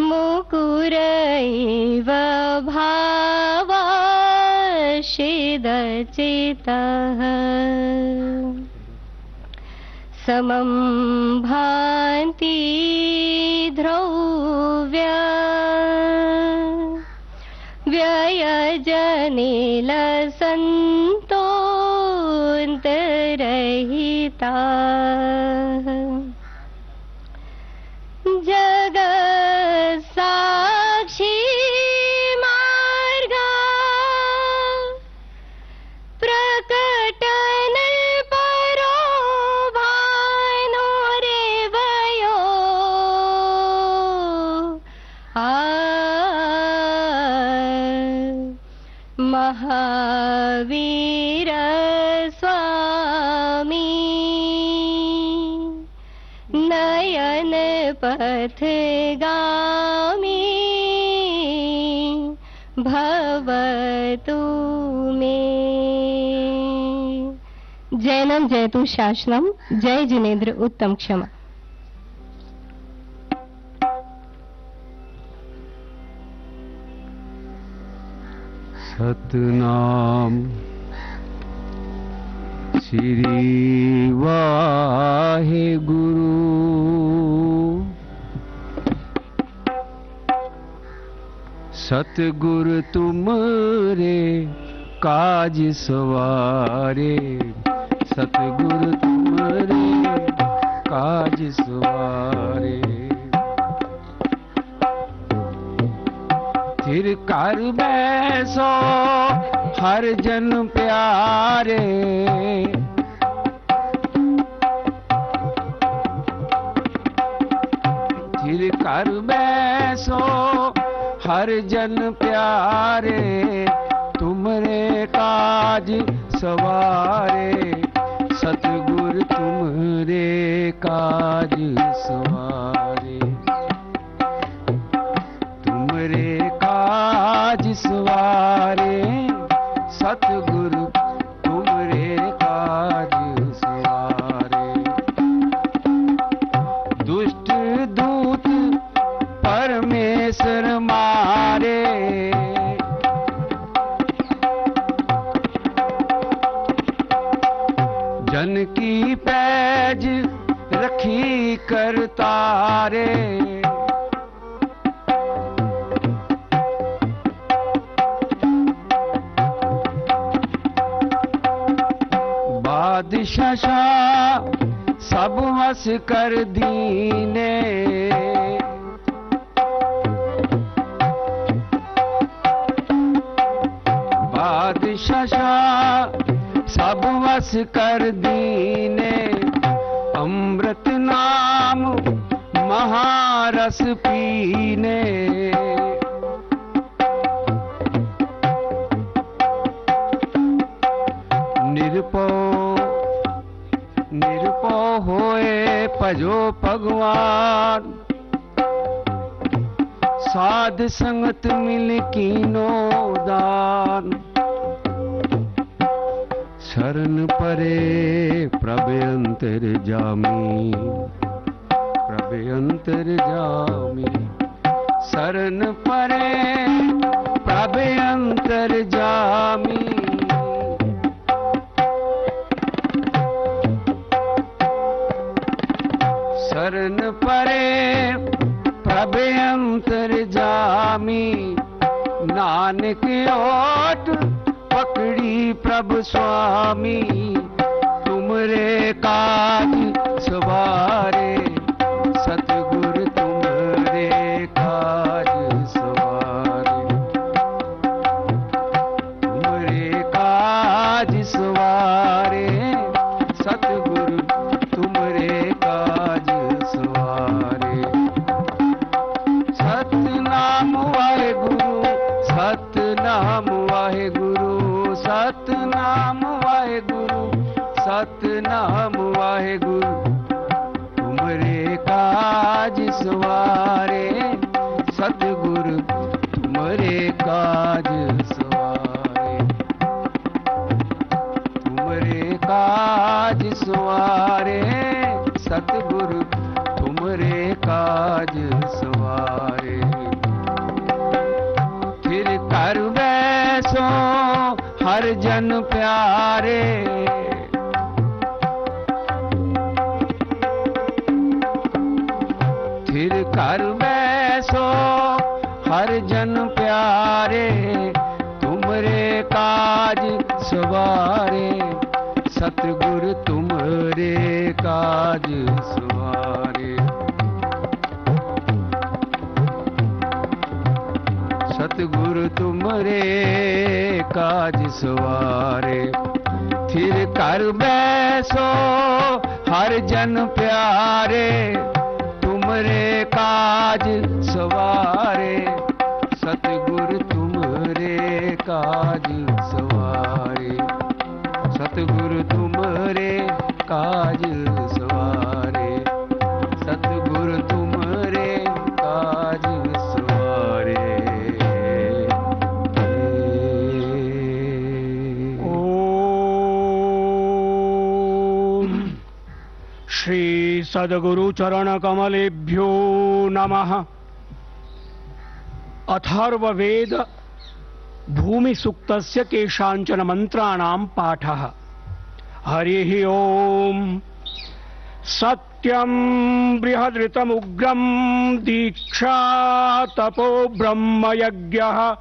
मुकुरैव भावाशिदचितः समं भान्ति ध्रुव्य व्ययजने लसन्तो करता जगत साक्षी मार्गा प्रकटन परो भानो रे भयो महावीर स्वामी नयन पथगामी भवतु मे। जैनम जयतु शासनम, जय जिनेन्द्र उत्तम क्षमा। सतनाम श्री वाहे गुरु सतगुरु तुमरे काज सवारे सतगुरु तुमरे काज सवारे थिर कर बैसो हर जन प्यारे थिर कर बैसो हर जन प्यारे तुमरे काज सवारे सतगुरु तुमरे काज सवारे तुमरे काज सवारे सतगुरु तुमरे काज सवारे दुष्ट दूत परमेश्वर मारे जन की पैज रखी कर तारे बादशाह सब वस कर दीने बादशाह सब वस कर दीने अमृत नाम महारस पीने निरपो निरपो होए भजो भगवान साध संगत मिल कीनो दान शरण परे प्रभ अंतर जामी प्रभ अंतर जामी शरण परे प्रभ अंतर जामी शरण परे प्रभ अंतर जामी नानक ओट पकड़ी प्रभ स्वामी तुमरे काज सवारे सतगुरु तुमरे काज सवारे तुमरे काज सवारे सतगुरु तुमरे काज सवारे सतनाम वाहेगुरु सतनाम वाहेगुरु सतनाम वाहेगुरु सतनाम वाहेगुरु तुमरे काज सवारे सतगुरु तुमरे काज सवारे तुमरे काज सवारे सतगुरु तुमरे काज सवारे फिर कर बैसो हर जन प्यारे फिर कर बैसो हर जन प्यारे तुमरे काज सवारे सतगुरु तुमरे काज सवारे। सतगुरु तुमरे काज सवारे। थिर कर बैसो हर जन प्यारे, तुमरे काज सवारे। सतगुरु तुमरे काज सवारे। सतगुरु तुमरे काज सवारे। सतगुरु तुमरे काज सवारे। श्री सद्गुरु चरण कमलेभ्यो नमः। अथर्ववेद भूमि सूक्तस्य केषाञ्चन मंत्राणां पाठः। हरिः ओम। सत्यं बृहदृतमुग्रं दीक्षा तपो ब्रह्मयज्ञः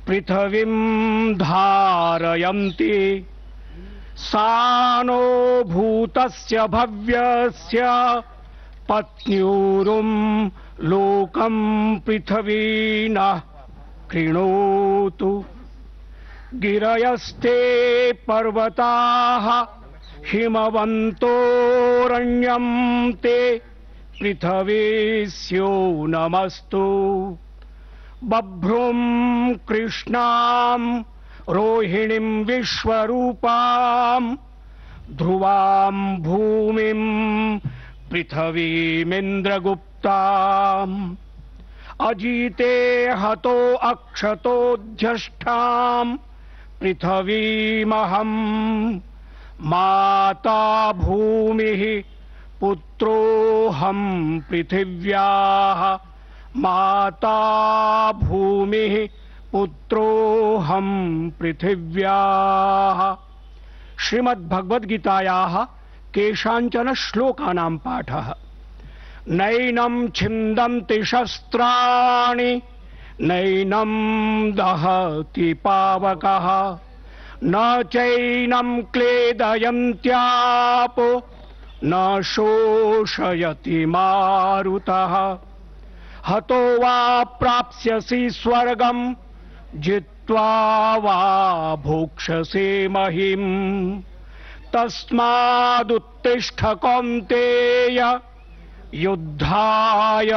पृथिवीं धारयन्ति। सानो भूतस्य भव्यस्य पत्न्यूरुं लोकं पृथिवी नः कृणोतु। गिरयस्ते पर्वताः हिमवन्तोरण्यं ते पृथिवीस्यो नमस्तु। बभ्रुं कृष्णां रोहिणीं विश्वरूपां ध्रुवां भूमिं पृथिवीमिन्द्रगुप्ताम्। अजीते हतो अक्षतोऽध्यष्ठां पृथिवीमहं। माता भूमिः पुत्रोऽहं पृथिव्याः। माता भूमिः पुत्रोऽहं पृथिव्याः। श्रीमद्भगवद्गीतायाः केषाञ्चन श्लोकानां पाठः। नैनं छिन्दन्ति शस्त्राणि नैनं दहति पावकः न चैनं क्लेदयन्त्यापो न शोषयति मारुतः। हतो वा प्राप्स्यसि स्वर्गं जित्वा वा भोक्ष्यसे महीम्। तस्मादुत्तिष्ठ कौन्तेय युद्धाय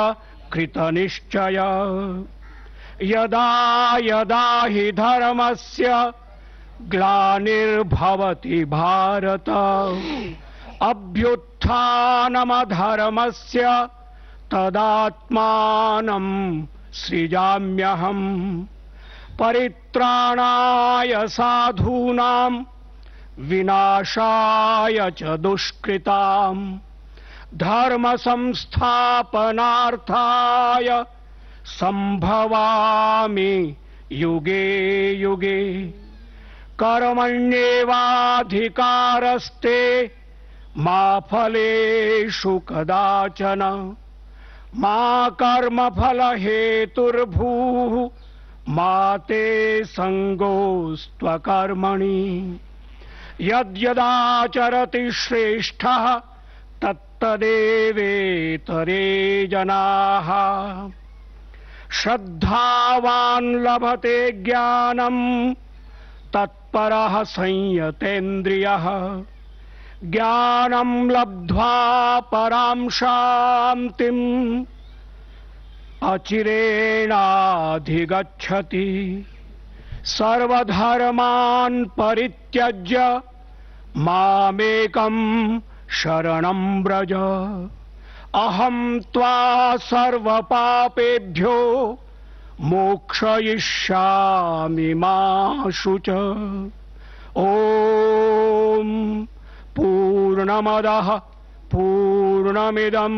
कृतनिश्चय। यदा यदा हि धर्मस्य ग्लानिर्भवति भारत अभ्युत्थानमधर्मस्य तदात्मानं सृजाम्यहम्। परित्राणाय साधूनां विनाशाय च दुष्कृताम् धर्म संस्थापनार्थाय संभवामि युगे युगे। कर्मण्येवाधिकारस्ते मा फलेषु कदाचन मा कर्मफल हेतुर्भूः मा ते संगोस्त्वकर्मणि। यद्यदाचरति श्रेष्ठः तत्तदेवेतरे जनाः। श्रद्धावान् लभते ज्ञानं तत्परः संयतेन्द्रियः। ज्ञानं लब्ध्वा परां शान्तिम् अचिरेणाधिगच्छति। सर्वधर्मान् परित्यज्य मामेकं शरणं व्रज। अहं त्वा सर्वपापेभ्यो मोक्षयिष्यामि मा शुच। ॐ पूर्णमदः पूर्णमिदं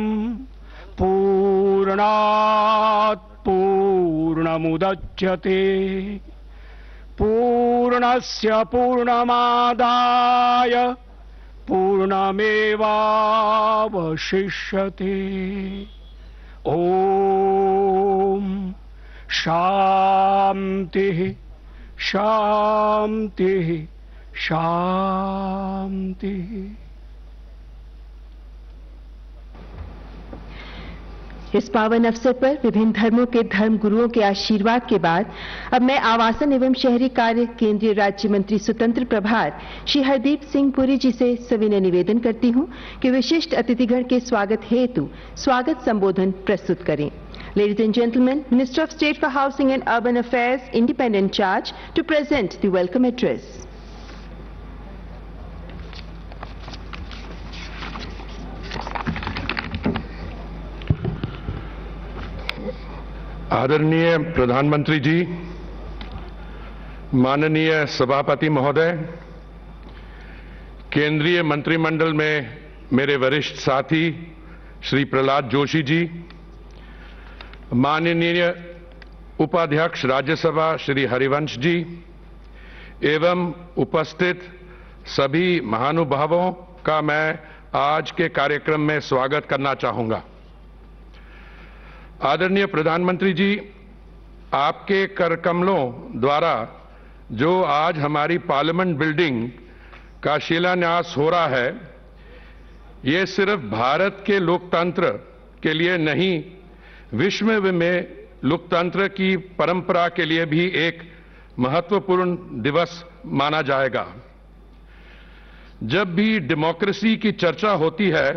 पूर्णात् पूर्णमुदच्यते। पूर्णस्य पूर्णमादाय पूर्णमेवावशिष्यते। ॐ शान्तिः शान्तिः शांति। इस पावन अवसर पर विभिन्न धर्मों के धर्म गुरुओं के आशीर्वाद के बाद अब मैं आवासन एवं शहरी कार्य केंद्रीय राज्य मंत्री स्वतंत्र प्रभार श्री हरदीप सिंह पुरी जी से सविनय निवेदन करती हूं कि विशिष्ट अतिथिगण के स्वागत हेतु स्वागत संबोधन प्रस्तुत करें। Ladies and gentlemen, Minister of State for Housing and Urban Affairs, independent charge, to present the welcome address. आदरणीय प्रधानमंत्री जी, माननीय सभापति महोदय, केंद्रीय मंत्रिमंडल में मेरे वरिष्ठ साथी श्री प्रहलाद जोशी जी, माननीय उपाध्यक्ष राज्यसभा श्री हरिवंश जी एवं उपस्थित सभी महानुभावों का मैं आज के कार्यक्रम में स्वागत करना चाहूंगा। आदरणीय प्रधानमंत्री जी, आपके करकमलों द्वारा जो आज हमारी पार्लियामेंट बिल्डिंग का शिलान्यास हो रहा है, ये सिर्फ भारत के लोकतंत्र के लिए नहीं, विश्व में लोकतंत्र की परंपरा के लिए भी एक महत्वपूर्ण दिवस माना जाएगा। जब भी डेमोक्रेसी की चर्चा होती है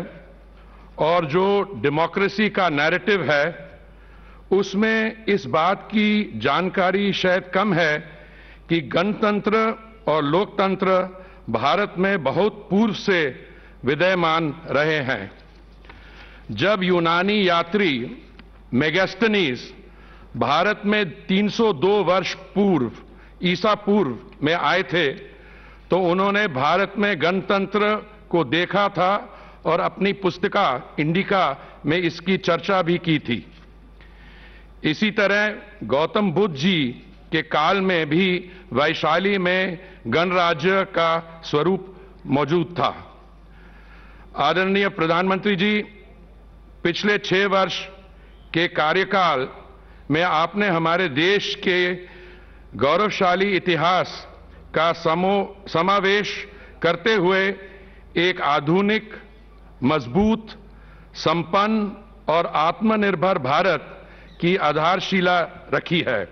और जो डेमोक्रेसी का नैरेटिव है, उसमें इस बात की जानकारी शायद कम है कि गणतंत्र और लोकतंत्र भारत में बहुत पूर्व से विद्यमान रहे हैं। जब यूनानी यात्री मेगास्थनीज भारत में 302 वर्ष पूर्व ईसा पूर्व में आए थे, तो उन्होंने भारत में गणतंत्र को देखा था और अपनी पुस्तिका इंडिका में इसकी चर्चा भी की थी। इसी तरह गौतम बुद्ध जी के काल में भी वैशाली में गणराज्य का स्वरूप मौजूद था। आदरणीय प्रधानमंत्री जी, पिछले 6 वर्ष के कार्यकाल में आपने हमारे देश के गौरवशाली इतिहास का समावेश करते हुए एक आधुनिक, मजबूत, संपन्न और आत्मनिर्भर भारत की आधारशिला रखी है।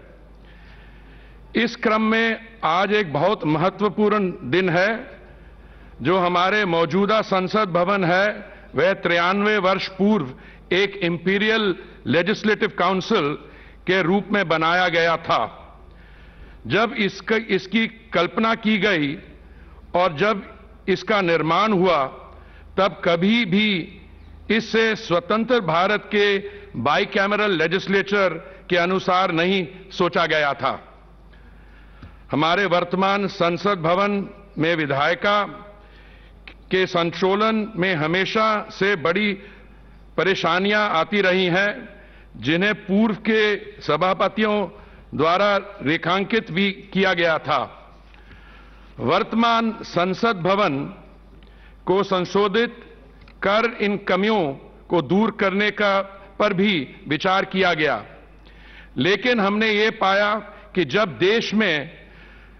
इस क्रम में आज एक बहुत महत्वपूर्ण दिन है। जो हमारे मौजूदा संसद भवन है, वह 93 वर्ष पूर्व एक इंपीरियल लेजिस्लेटिव काउंसिल के रूप में बनाया गया था। जब इसकी कल्पना की गई और जब इसका निर्माण हुआ, तब कभी भी इससे स्वतंत्र भारत के बाइकैमरल लेजिस्लेचर के अनुसार नहीं सोचा गया था। हमारे वर्तमान संसद भवन में विधायिका के संचालन में हमेशा से बड़ी परेशानियां आती रही हैं, जिन्हें पूर्व के सभापतियों द्वारा रेखांकित भी किया गया था। वर्तमान संसद भवन को संशोधित कर इन कमियों को दूर करने का पर भी विचार किया गया, लेकिन हमने ये पाया कि जब देश में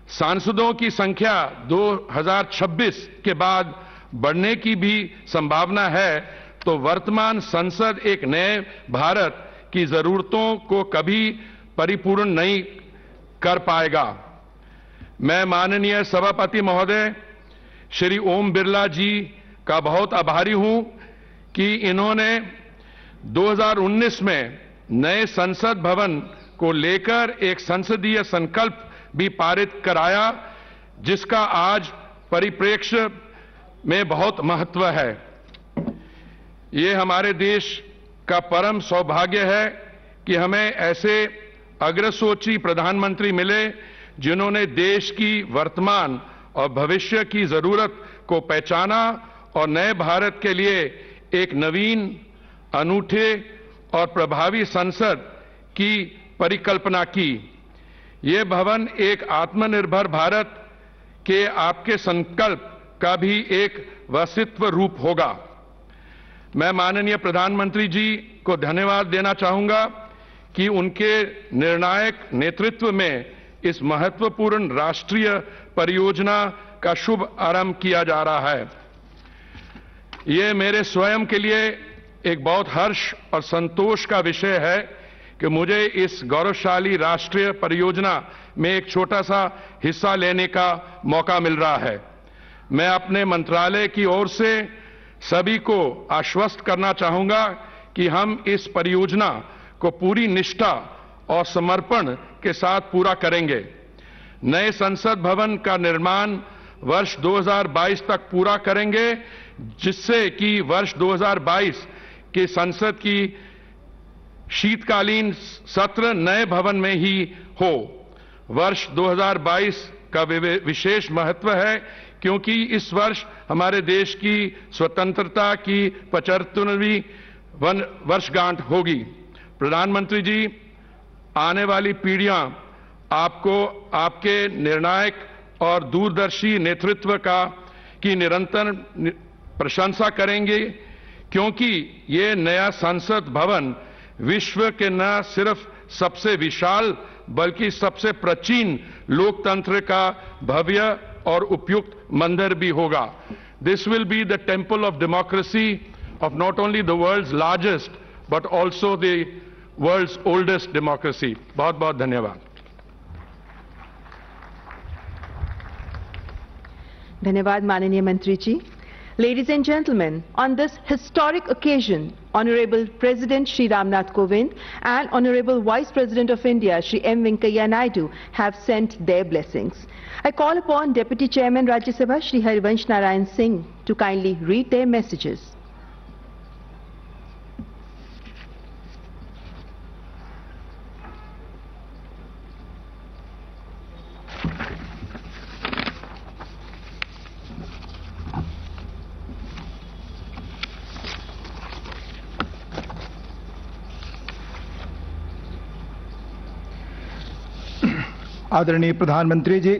सांसदों की संख्या 2026 के बाद बढ़ने की भी संभावना है, तो वर्तमान संसद एक नए भारत की जरूरतों को कभी परिपूर्ण नहीं कर पाएगा। मैं माननीय सभापति महोदय श्री ओम बिरला जी का बहुत आभारी हूं कि इन्होंने 2019 में नए संसद भवन को लेकर एक संसदीय संकल्प भी पारित कराया, जिसका आज परिप्रेक्ष्य में बहुत महत्व है। ये हमारे देश का परम सौभाग्य है कि हमें ऐसे अग्रसोची प्रधानमंत्री मिले, जिन्होंने देश की वर्तमान और भविष्य की जरूरत को पहचाना और नए भारत के लिए एक नवीन, अनूठे और प्रभावी संसद की परिकल्पना की। ये भवन एक आत्मनिर्भर भारत के आपके संकल्प का भी एक वास्तविक रूप होगा। मैं माननीय प्रधानमंत्री जी को धन्यवाद देना चाहूंगा कि उनके निर्णायक नेतृत्व में इस महत्वपूर्ण राष्ट्रीय परियोजना का शुभ आरंभ किया जा रहा है। ये मेरे स्वयं के लिए एक बहुत हर्ष और संतोष का विषय है कि मुझे इस गौरवशाली राष्ट्रीय परियोजना में एक छोटा सा हिस्सा लेने का मौका मिल रहा है। मैं अपने मंत्रालय की ओर से सभी को आश्वस्त करना चाहूंगा कि हम इस परियोजना को पूरी निष्ठा और समर्पण के साथ पूरा करेंगे। नए संसद भवन का निर्माण वर्ष 2022 तक पूरा करेंगे, जिससे कि वर्ष 2022 के संसद की शीतकालीन सत्र नए भवन में ही हो। वर्ष 2022 का विशेष महत्व है क्योंकि इस वर्ष हमारे देश की स्वतंत्रता की 75वीं वर्षगांठ होगी। प्रधानमंत्री जी, आने वाली पीढ़ियां आपको आपके निर्णायक और दूरदर्शी नेतृत्व की निरंतर प्रशंसा करेंगे, क्योंकि ये नया संसद भवन विश्व के न सिर्फ सबसे विशाल बल्कि सबसे प्राचीन लोकतंत्र का भव्य और उपयुक्त मंदिर भी होगा। This will be the temple of democracy of not only the world's largest but also the world's oldest democracy. बहुत बहुत धन्यवाद। धन्यवाद माननीय मंत्री जी। Ladies and gentlemen, on this historic occasion, Honorable President Shri Ramnath Kovind and Honorable Vice President of India Shri M. Venkaiah Naidu have sent their blessings. I call upon Deputy Chairman Rajya Sabha Shri Harivansh Narayan Singh to kindly read their messages. आदरणीय प्रधानमंत्री जी,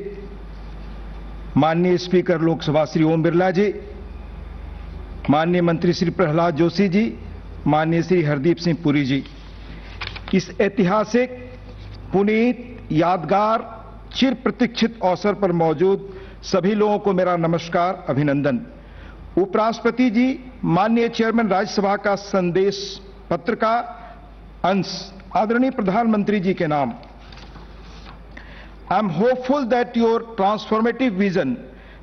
माननीय speaker Lok Sabha Shri Om Birla जी, माननीय मंत्री श्री प्रहलाद जोशी जी, माननीय श्री हरदीप सिंह पुरी जी, इस ऐतिहासिक, पुनीत, यादगार, चिर प्रतीक्षित अवसर पर मौजूद सभी लोगों को मेरा नमस्कार, अभिनंदन। उपराष्ट्रपति जी, माननीय चेयरमैन राज्यसभा का संदेश पत्र का अंश आदरणीय प्रधानमंत्री जी के नाम। I am hopeful that your transformative vision,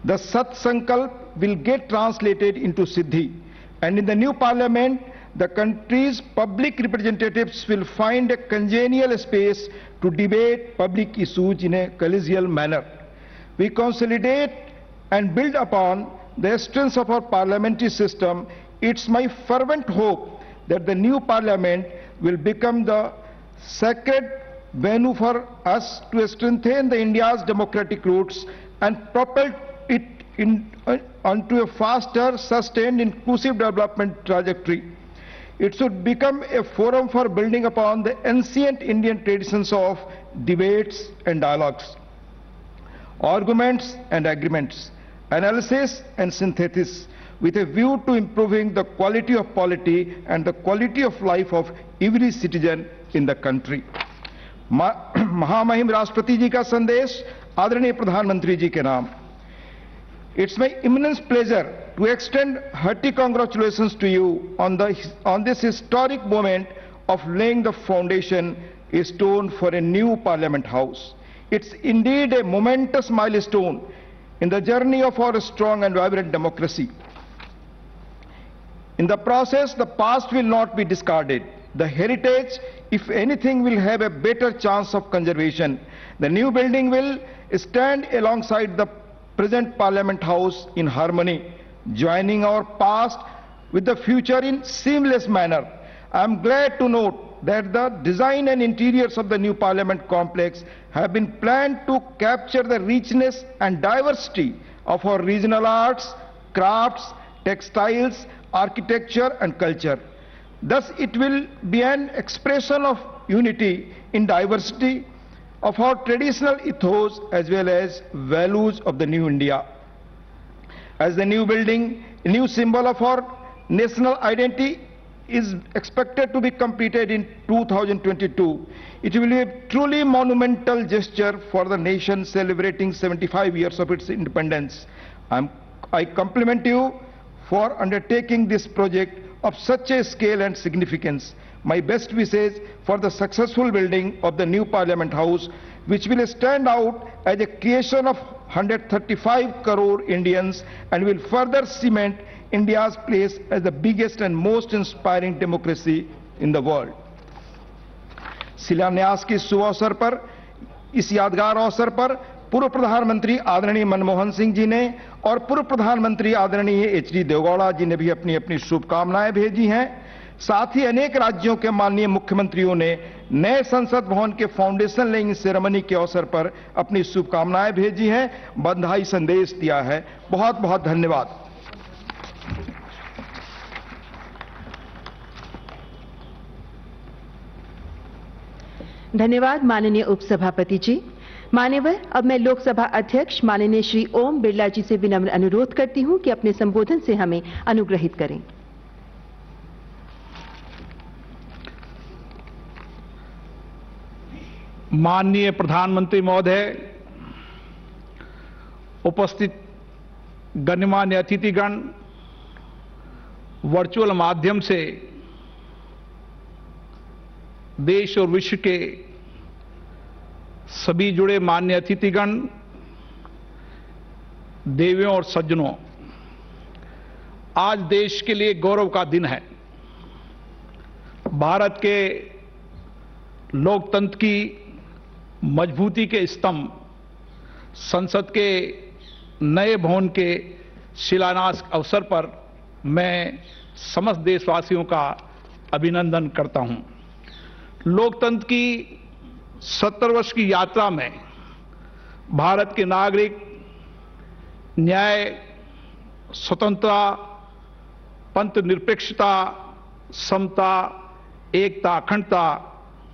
the Sat Sankalp, will get translated into Siddhi, and in the new parliament, the country's public representatives will find a congenial space to debate public issues in a collegial manner. We consolidate and build upon the strengths of our parliamentary system. It's my fervent hope that the new parliament will become the sacred venue for us to strengthen the India's democratic roots and propel it onto a faster, sustained, inclusive development trajectory. It should become a forum for building upon the ancient Indian traditions of debates and dialogues, arguments and agreements, analysis and synthesis, with a view to improving the quality of polity and the quality of life of every citizen in the country. महामहिम राष्ट्रपति जी का संदेश आदरणीय प्रधानमंत्री जी के नाम। It's my immense pleasure to extend hearty congratulations to you on this historic moment of laying the foundation stone for a new Parliament House. It's indeed a momentous milestone in the journey of our strong and vibrant democracy. In the process, the past will not be discarded. The heritage, if anything, will have a better chance of conservation. The new building will stand alongside the present Parliament House in harmony, joining our past with the future in seamless manner. I am glad to note that the design and interiors of the new Parliament complex have been planned to capture the richness and diversity of our regional arts, crafts, textiles, architecture and culture. Thus, it will be an expression of unity in diversity of our traditional ethos as well as values of the new India. As the new building, a new symbol of our national identity, is expected to be completed in 2022. It will be a truly monumental gesture for the nation celebrating 75 years of its independence. I compliment you for undertaking this project of such a scale and significance. My best wishes for the successful building of the new Parliament House, which will stand out as a creation of 135 crore Indians and will further cement India's place as the biggest and most inspiring democracy in the world. शिलान्यास के शुभ अवसर पर, इस यादगार अवसर पर पूर्व प्रधानमंत्री आदरणीय मनमोहन सिंह जी ने और पूर्व प्रधानमंत्री आदरणीय एच.डी. देवगौड़ा जी ने भी अपनी अपनी शुभकामनाएं भेजी हैं। साथ ही अनेक राज्यों के माननीय मुख्यमंत्रियों ने नए संसद भवन के फाउंडेशन लेइंग सेरेमनी के अवसर पर अपनी शुभकामनाएं भेजी हैं, बधाई संदेश दिया है। बहुत बहुत धन्यवाद। धन्यवाद माननीय उपसभापति जी। मान्यवर, अब मैं लोकसभा अध्यक्ष माननीय श्री ओम बिरला जी से विनम्र अनुरोध करती हूं कि अपने संबोधन से हमें अनुग्रहित करें। माननीय प्रधानमंत्री महोदय, उपस्थित गणमान्य अतिथिगण, वर्चुअल माध्यम से देश और विश्व के सभी जुड़े मान्य अतिथिगण, देवियों और सज्जनों, आज देश के लिए गौरव का दिन है। भारत के लोकतंत्र की मजबूती के स्तंभ, संसद के नए भवन के शिलान्यास अवसर पर मैं समस्त देशवासियों का अभिनंदन करता हूं। लोकतंत्र की 70 वर्ष की यात्रा में भारत के नागरिक न्याय, स्वतंत्रता, पंथ निरपेक्षता, समता, एकता, अखंडता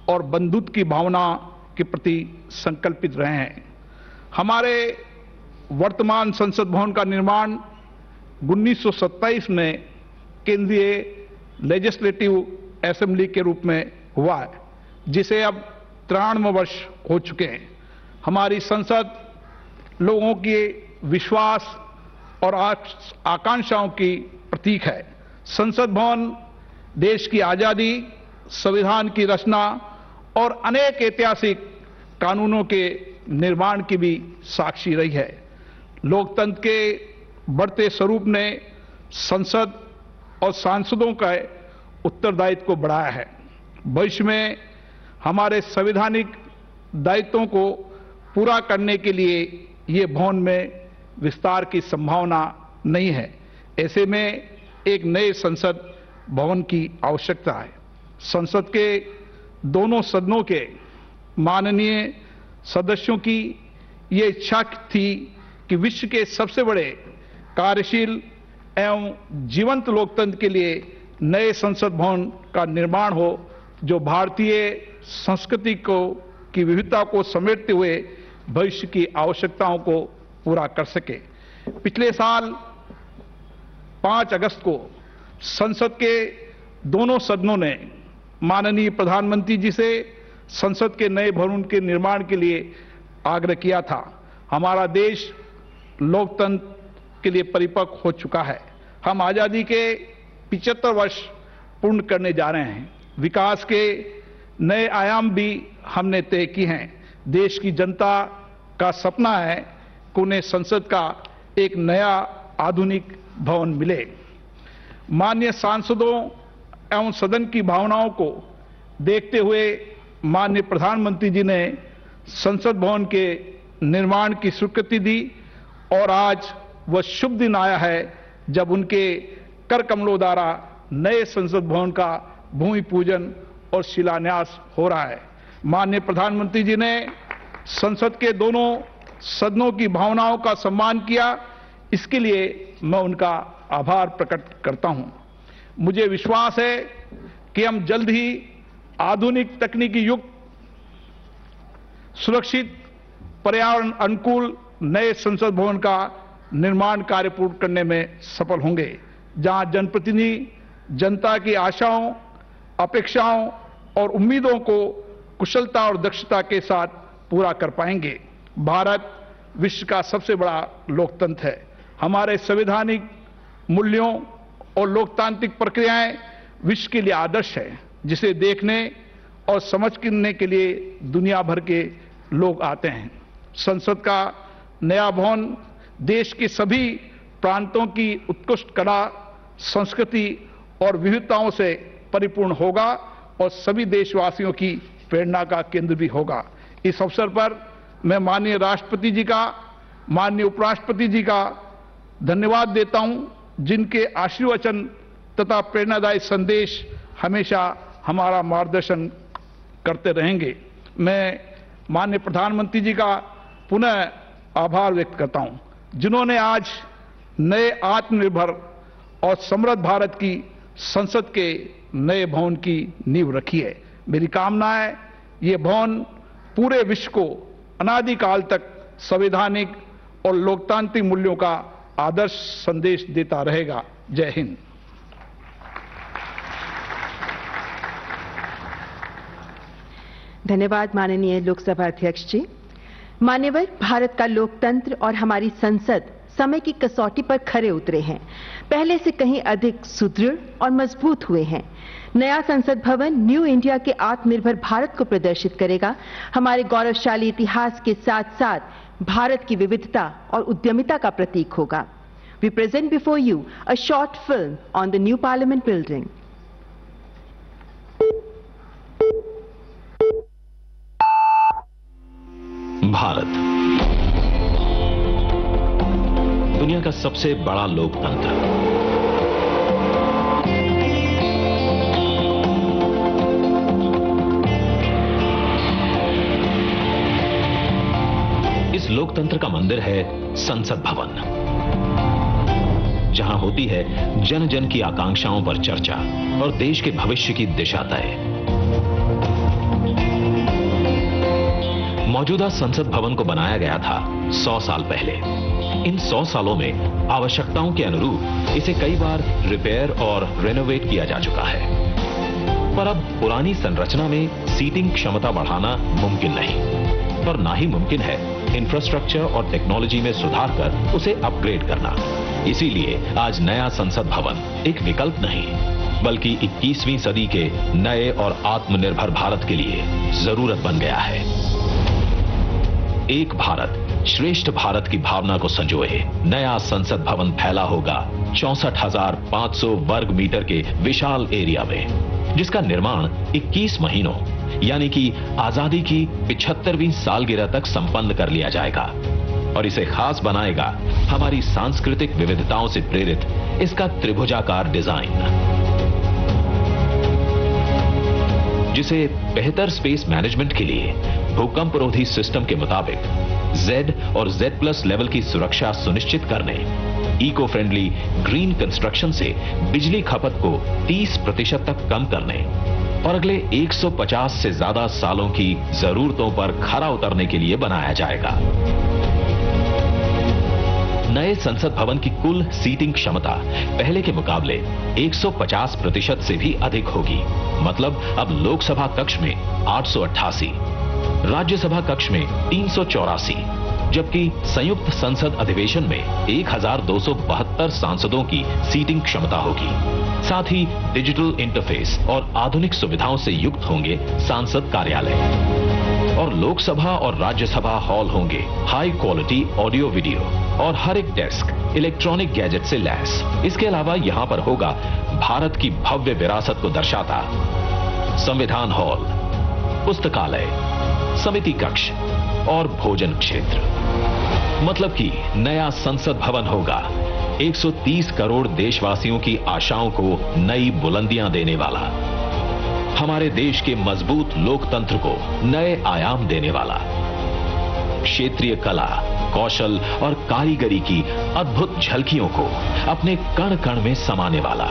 और बंधुत्व की भावना के प्रति संकल्पित रहे हैं। हमारे वर्तमान संसद भवन का निर्माण 1927 में केंद्रीय लेजिस्लेटिव असेंबली के रूप में हुआ है, जिसे अब 93 वर्ष हो चुके हैं। हमारी संसद लोगों के विश्वास और आकांक्षाओं की प्रतीक है। संसद भवन देश की आजादी, संविधान की रचना और अनेक ऐतिहासिक कानूनों के निर्माण की भी साक्षी रही है। लोकतंत्र के बढ़ते स्वरूप ने संसद और सांसदों का उत्तरदायित्व को बढ़ाया है। भविष्य में हमारे संवैधानिक दायित्वों को पूरा करने के लिए ये भवन में विस्तार की संभावना नहीं है। ऐसे में एक नए संसद भवन की आवश्यकता है। संसद के दोनों सदनों के माननीय सदस्यों की ये इच्छा थी कि विश्व के सबसे बड़े कार्यशील एवं जीवंत लोकतंत्र के लिए नए संसद भवन का निर्माण हो, जो भारतीय संस्कृति की विविधता को समेटते हुए भविष्य की आवश्यकताओं को पूरा कर सके। पिछले साल 5 अगस्त को संसद के दोनों सदनों ने माननीय प्रधानमंत्री जी से संसद के नए भवन के निर्माण के लिए आग्रह किया था। हमारा देश लोकतंत्र के लिए परिपक्व हो चुका है। हम आजादी के 75 वर्ष पूर्ण करने जा रहे हैं। विकास के नए आयाम भी हमने तय किए हैं। देश की जनता का सपना है कि उन्हें संसद का एक नया आधुनिक भवन मिले। माननीय सांसदों एवं सदन की भावनाओं को देखते हुए माननीय प्रधानमंत्री जी ने संसद भवन के निर्माण की स्वीकृति दी और आज वह शुभ दिन आया है जब उनके कर कमलों द्वारा नए संसद भवन का भूमि पूजन और शिलान्यास हो रहा है। माननीय प्रधानमंत्री जी ने संसद के दोनों सदनों की भावनाओं का सम्मान किया, इसके लिए मैं उनका आभार प्रकट करता हूं। मुझे विश्वास है कि हम जल्द ही आधुनिक तकनीकी युक्त, सुरक्षित, पर्यावरण अनुकूल नए संसद भवन का निर्माण कार्य पूर्ण करने में सफल होंगे, जहां जनप्रतिनिधि जनता की आशाओं, अपेक्षाओं और उम्मीदों को कुशलता और दक्षता के साथ पूरा कर पाएंगे। भारत विश्व का सबसे बड़ा लोकतंत्र है। हमारे संवैधानिक मूल्यों और लोकतांत्रिक प्रक्रियाएं विश्व के लिए आदर्श है, जिसे देखने और समझने के लिए दुनिया भर के लोग आते हैं। संसद का नया भवन देश के सभी प्रांतों की उत्कृष्ट कला, संस्कृति और विविधताओं से परिपूर्ण होगा और सभी देशवासियों की प्रेरणा का केंद्र भी होगा। इस अवसर पर मैं माननीय राष्ट्रपति जी का, माननीय उपराष्ट्रपति जी का धन्यवाद देता हूं, जिनके आशीर्वचन तथा प्रेरणादायी संदेश हमेशा हमारा मार्गदर्शन करते रहेंगे। मैं माननीय प्रधानमंत्री जी का पुनः आभार व्यक्त करता हूं, जिन्होंने आज नए आत्मनिर्भर और समृद्ध भारत की संसद के नए भवन की नींव रखी है। मेरी कामना है ये भवन पूरे विश्व को अनादिकाल तक संवैधानिक और लोकतांत्रिक मूल्यों का आदर्श संदेश देता रहेगा। जय हिंद। धन्यवाद माननीय लोकसभा अध्यक्ष जी। मान्यवर, भारत का लोकतंत्र और हमारी संसद समय की कसौटी पर खरे उतरे हैं, पहले से कहीं अधिक सुदृढ़ और मजबूत हुए हैं। नया संसद भवन न्यू इंडिया के आत्मनिर्भर भारत को प्रदर्शित करेगा। हमारे गौरवशाली इतिहास के साथ साथ भारत की विविधता और उद्यमिता का प्रतीक होगा। We present before you a short film on the new parliament building. Bharat दुनिया का सबसे बड़ा लोकतंत्र, इस लोकतंत्र का मंदिर है संसद भवन, जहां होती है जन जन की आकांक्षाओं पर चर्चा और देश के भविष्य की दिशा तय। मौजूदा संसद भवन को बनाया गया था 100 साल पहले। इन 100 सालों में आवश्यकताओं के अनुरूप इसे कई बार रिपेयर और रेनोवेट किया जा चुका है, पर अब पुरानी संरचना में सीटिंग क्षमता बढ़ाना मुमकिन नहीं, और ना ही मुमकिन है इंफ्रास्ट्रक्चर और टेक्नोलॉजी में सुधार कर उसे अपग्रेड करना। इसीलिए आज नया संसद भवन एक विकल्प नहीं, बल्कि 21वीं सदी के नए और आत्मनिर्भर भारत के लिए जरूरत बन गया है। एक भारत श्रेष्ठ भारत की भावना को संजोए नया संसद भवन फैला होगा 64,500 वर्ग मीटर के विशाल एरिया में, जिसका निर्माण 21 महीनों यानी कि आजादी की 75वीं सालगिरह तक संपन्न कर लिया जाएगा। और इसे खास बनाएगा हमारी सांस्कृतिक विविधताओं से प्रेरित इसका त्रिभुजाकार डिजाइन, जिसे बेहतर स्पेस मैनेजमेंट के लिए भूकंपरोधी सिस्टम के मुताबिक Z और Z+ लेवल की सुरक्षा सुनिश्चित करने, इको फ्रेंडली ग्रीन कंस्ट्रक्शन से बिजली खपत को 30% तक कम करने और अगले 150 से ज्यादा सालों की जरूरतों पर खरा उतरने के लिए बनाया जाएगा। नए संसद भवन की कुल सीटिंग क्षमता पहले के मुकाबले 150% से भी अधिक होगी। मतलब अब लोकसभा कक्ष में 888, राज्यसभा कक्ष में 384, जबकि संयुक्त संसद अधिवेशन में 1272 सांसदों की सीटिंग क्षमता होगी। साथ ही डिजिटल इंटरफेस और आधुनिक सुविधाओं से युक्त होंगे सांसद कार्यालय, और लोकसभा और राज्यसभा हॉल होंगे हाई क्वालिटी ऑडियो वीडियो और हर एक डेस्क इलेक्ट्रॉनिक गैजेट से लैस। इसके अलावा यहां पर होगा भारत की भव्य विरासत को दर्शाता संविधान हॉल, पुस्तकालय, समिति कक्ष और भोजन क्षेत्र। मतलब कि नया संसद भवन होगा 130 करोड़ देशवासियों की आशाओं को नई बुलंदियां देने वाला, हमारे देश के मजबूत लोकतंत्र को नए आयाम देने वाला, क्षेत्रीय कला, कौशल और कारीगरी की अद्भुत झलकियों को अपने कण कण में समाने वाला,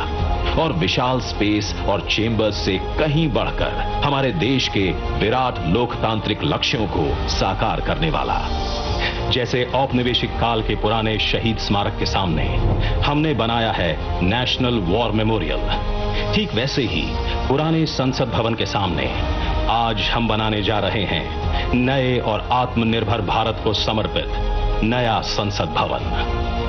और विशाल स्पेस और चेंबर्स से कहीं बढ़कर हमारे देश के विराट लोकतांत्रिक लक्ष्यों को साकार करने वाला। जैसे औपनिवेशिक काल के पुराने शहीद स्मारक के सामने हमने बनाया है नेशनल वॉर मेमोरियल, ठीक वैसे ही पुराने संसद भवन के सामने आज हम बनाने जा रहे हैं नए और आत्मनिर्भर भारत को समर्पित नया संसद भवन।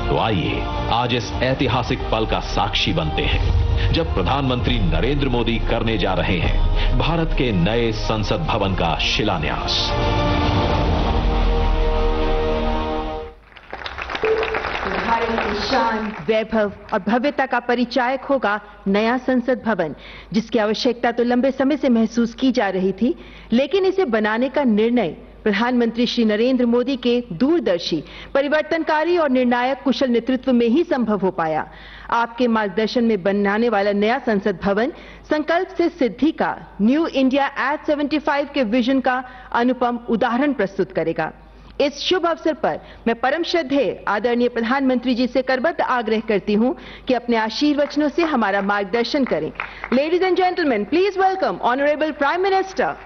तो आइए आज इस ऐतिहासिक पल का साक्षी बनते हैं जब प्रधानमंत्री नरेंद्र मोदी करने जा रहे हैं भारत के नए संसद भवन का शिलान्यास। भारत की शान, वैभव और भव्यता का परिचायक होगा नया संसद भवन, जिसकी आवश्यकता तो लंबे समय से महसूस की जा रही थी, लेकिन इसे बनाने का निर्णय प्रधानमंत्री श्री नरेंद्र मोदी के दूरदर्शी, परिवर्तनकारी और निर्णायक कुशल नेतृत्व में ही संभव हो पाया। आपके मार्गदर्शन में बनने वाला नया संसद भवन संकल्प से सिद्धि का, न्यू इंडिया एट 75 के विजन का अनुपम उदाहरण प्रस्तुत करेगा। इस शुभ अवसर पर मैं परम श्रद्धेय आदरणीय प्रधानमंत्री जी से करबद्ध आग्रह करती हूं कि अपने आशीर्वचनों से हमारा मार्गदर्शन करें। Ladies and gentleman, please welcome honourable prime minister.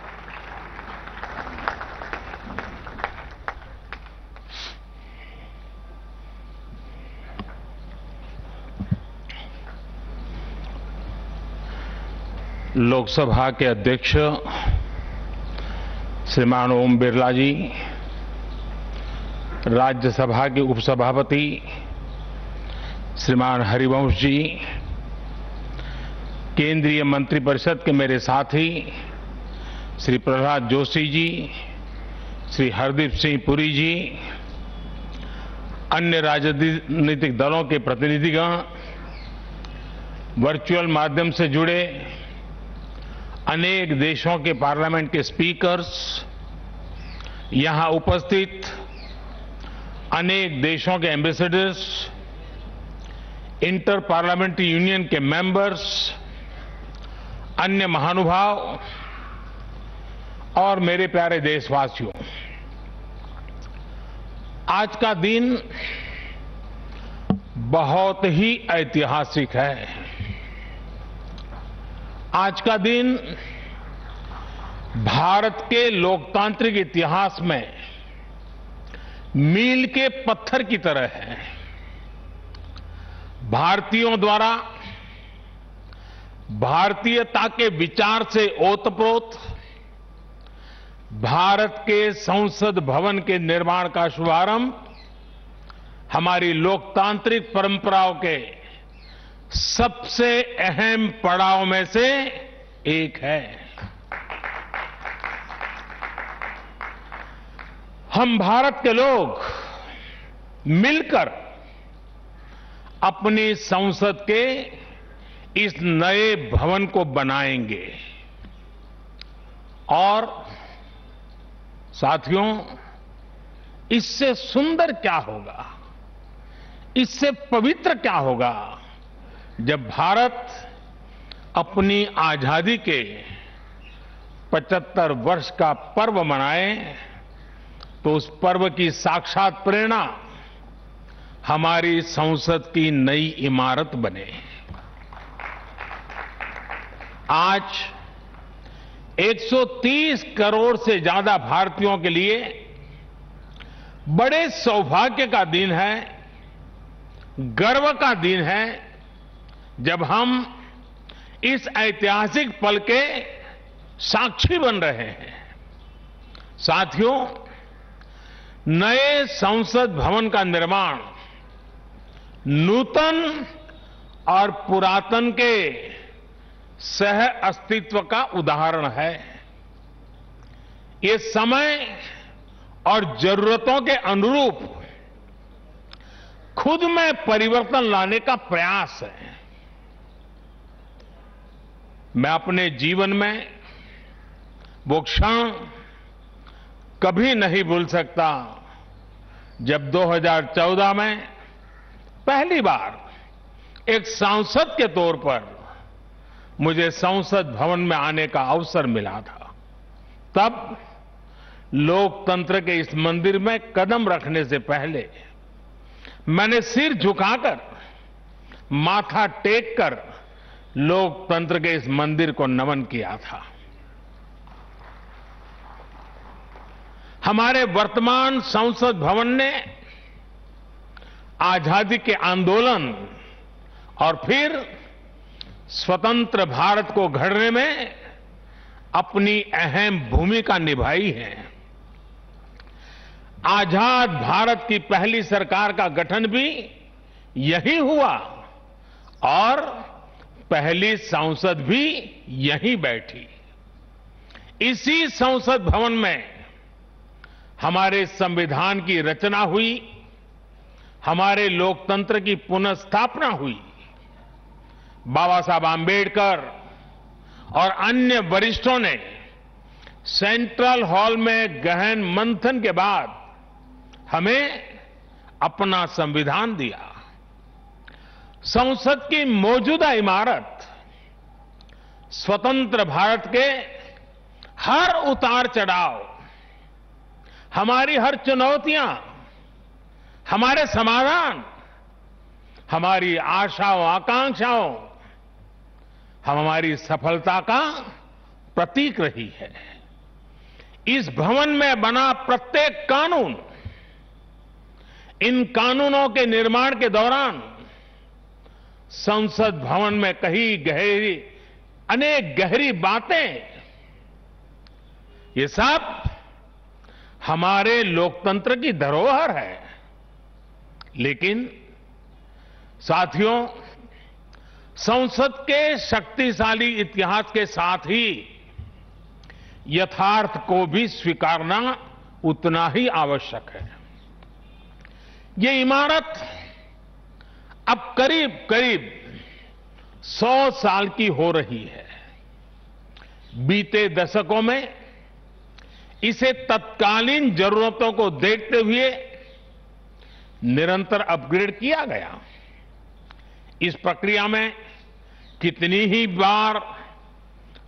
Lok Sabha के अध्यक्ष श्रीमान ओम बिरला जी, राज्यसभा के उपसभापति श्रीमान हरिवंश जी, केंद्रीय मंत्रिपरिषद के मेरे साथी श्री प्रहलाद जोशी जी, श्री हरदीप सिंह पुरी जी, अन्य राजनीतिक दलों के प्रतिनिधिगण, वर्चुअल माध्यम से जुड़े अनेक देशों के पार्लियामेंट के स्पीकर्स, यहां उपस्थित अनेक देशों के एम्बेसडर्स, इंटर पार्लियामेंट्री यूनियन के मेंबर्स, अन्य महानुभाव और मेरे प्यारे देशवासियों, आज का दिन बहुत ही ऐतिहासिक है। आज का दिन भारत के लोकतांत्रिक इतिहास में मील के पत्थर की तरह है। भारतीयों द्वारा भारतीयता के विचार से ओतप्रोत भारत के संसद भवन के निर्माण का शुभारंभ हमारी लोकतांत्रिक परंपराओं के सबसे अहम पड़ाव में से एक है। हम भारत के लोग मिलकर अपनी संसद के इस नए भवन को बनाएंगे और साथियों, इससे सुंदर क्या होगा, इससे पवित्र क्या होगा जब भारत अपनी आजादी के 75 वर्ष का पर्व मनाए तो उस पर्व की साक्षात प्रेरणा हमारी संसद की नई इमारत बने। आज 130 करोड़ से ज्यादा भारतीयों के लिए बड़े सौभाग्य का दिन है, गर्व का दिन है जब हम इस ऐतिहासिक पल के साक्षी बन रहे हैं। साथियों, नए संसद भवन का निर्माण नूतन और पुरातन के सह अस्तित्व का उदाहरण है। ये समय और जरूरतों के अनुरूप खुद में परिवर्तन लाने का प्रयास है। मैं अपने जीवन में वो क्षण कभी नहीं भूल सकता जब 2014 में पहली बार एक सांसद के तौर पर मुझे संसद भवन में आने का अवसर मिला था। तब लोकतंत्र के इस मंदिर में कदम रखने से पहले मैंने सिर झुकाकर, माथा टेककर लोकतंत्र के इस मंदिर को नमन किया था। हमारे वर्तमान संसद भवन ने आजादी के आंदोलन और फिर स्वतंत्र भारत को गढ़ने में अपनी अहम भूमिका निभाई है। आजाद भारत की पहली सरकार का गठन भी यही हुआ और पहली संसद भी यहीं बैठी। इसी संसद भवन में हमारे संविधान की रचना हुई, हमारे लोकतंत्र की पुनर्स्थापना हुई। बाबा साहब आम्बेडकर और अन्य वरिष्ठों ने सेंट्रल हॉल में गहन मंथन के बाद हमें अपना संविधान दिया। संसद की मौजूदा इमारत स्वतंत्र भारत के हर उतार चढ़ाव, हमारी हर चुनौतियां, हमारे समाधान, हमारी आशाओं आकांक्षाओं, हमारी सफलता का प्रतीक रही है। इस भवन में बना प्रत्येक कानून, इन कानूनों के निर्माण के दौरान संसद भवन में कही गहरी अनेक गहरी बातें, ये सब हमारे लोकतंत्र की धरोहर है। लेकिन साथियों, संसद के शक्तिशाली इतिहास के साथ ही यथार्थ को भी स्वीकारना उतना ही आवश्यक है। ये इमारत अब करीब करीब 100 साल की हो रही है। बीते दशकों में इसे तत्कालीन जरूरतों को देखते हुए निरंतर अपग्रेड किया गया। इस प्रक्रिया में कितनी ही बार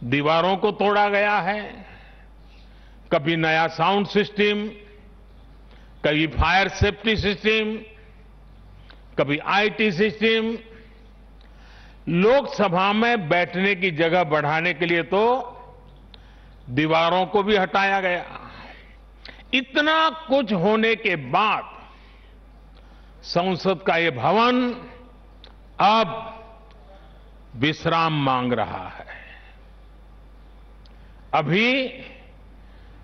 दीवारों को तोड़ा गया है, कभी नया साउंड सिस्टम, कभी फायर सेफ्टी सिस्टम, कभी आईटी सिस्टम। लोकसभा में बैठने की जगह बढ़ाने के लिए तो दीवारों को भी हटाया गया। इतना कुछ होने के बाद संसद का ये भवन अब विश्राम मांग रहा है। अभी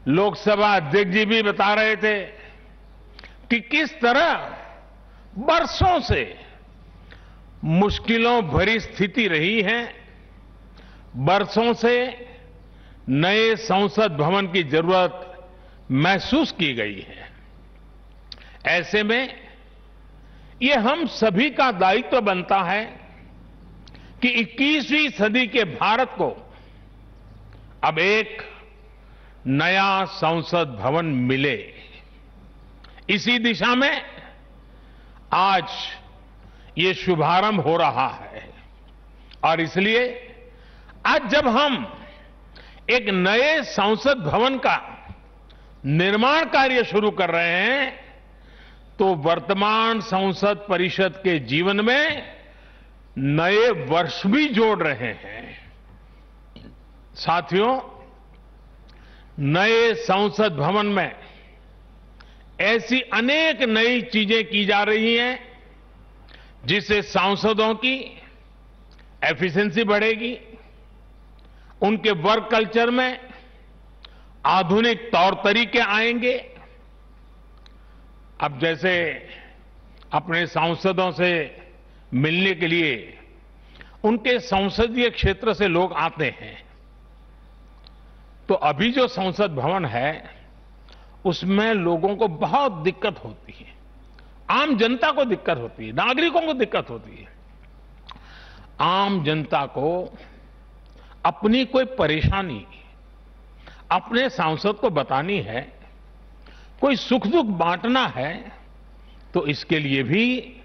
लोकसभा अध्यक्ष जी भी बता रहे थे कि किस तरह बरसों से मुश्किलों भरी स्थिति रही है। बरसों से नए संसद भवन की जरूरत महसूस की गई है। ऐसे में ये हम सभी का दायित्व बनता है कि 21वीं सदी के भारत को अब एक नया संसद भवन मिले। इसी दिशा में आज ये शुभारंभ हो रहा है और इसलिए आज जब हम एक नए संसद भवन का निर्माण कार्य शुरू कर रहे हैं तो वर्तमान संसद परिषद के जीवन में नए वर्ष भी जोड़ रहे हैं। साथियों, नए संसद भवन में ऐसी अनेक नई चीजें की जा रही हैं जिससे सांसदों की एफिशिएंसी बढ़ेगी, उनके वर्क कल्चर में आधुनिक तौर तरीके आएंगे। अब जैसे अपने सांसदों से मिलने के लिए उनके संसदीय क्षेत्र से लोग आते हैं, तो अभी जो संसद भवन है उसमें लोगों को बहुत दिक्कत होती है। आम जनता को दिक्कत होती है, नागरिकों को दिक्कत होती है। आम जनता को अपनी कोई परेशानी अपने सांसद को बतानी है, कोई सुख दुख बांटना है, तो इसके लिए भी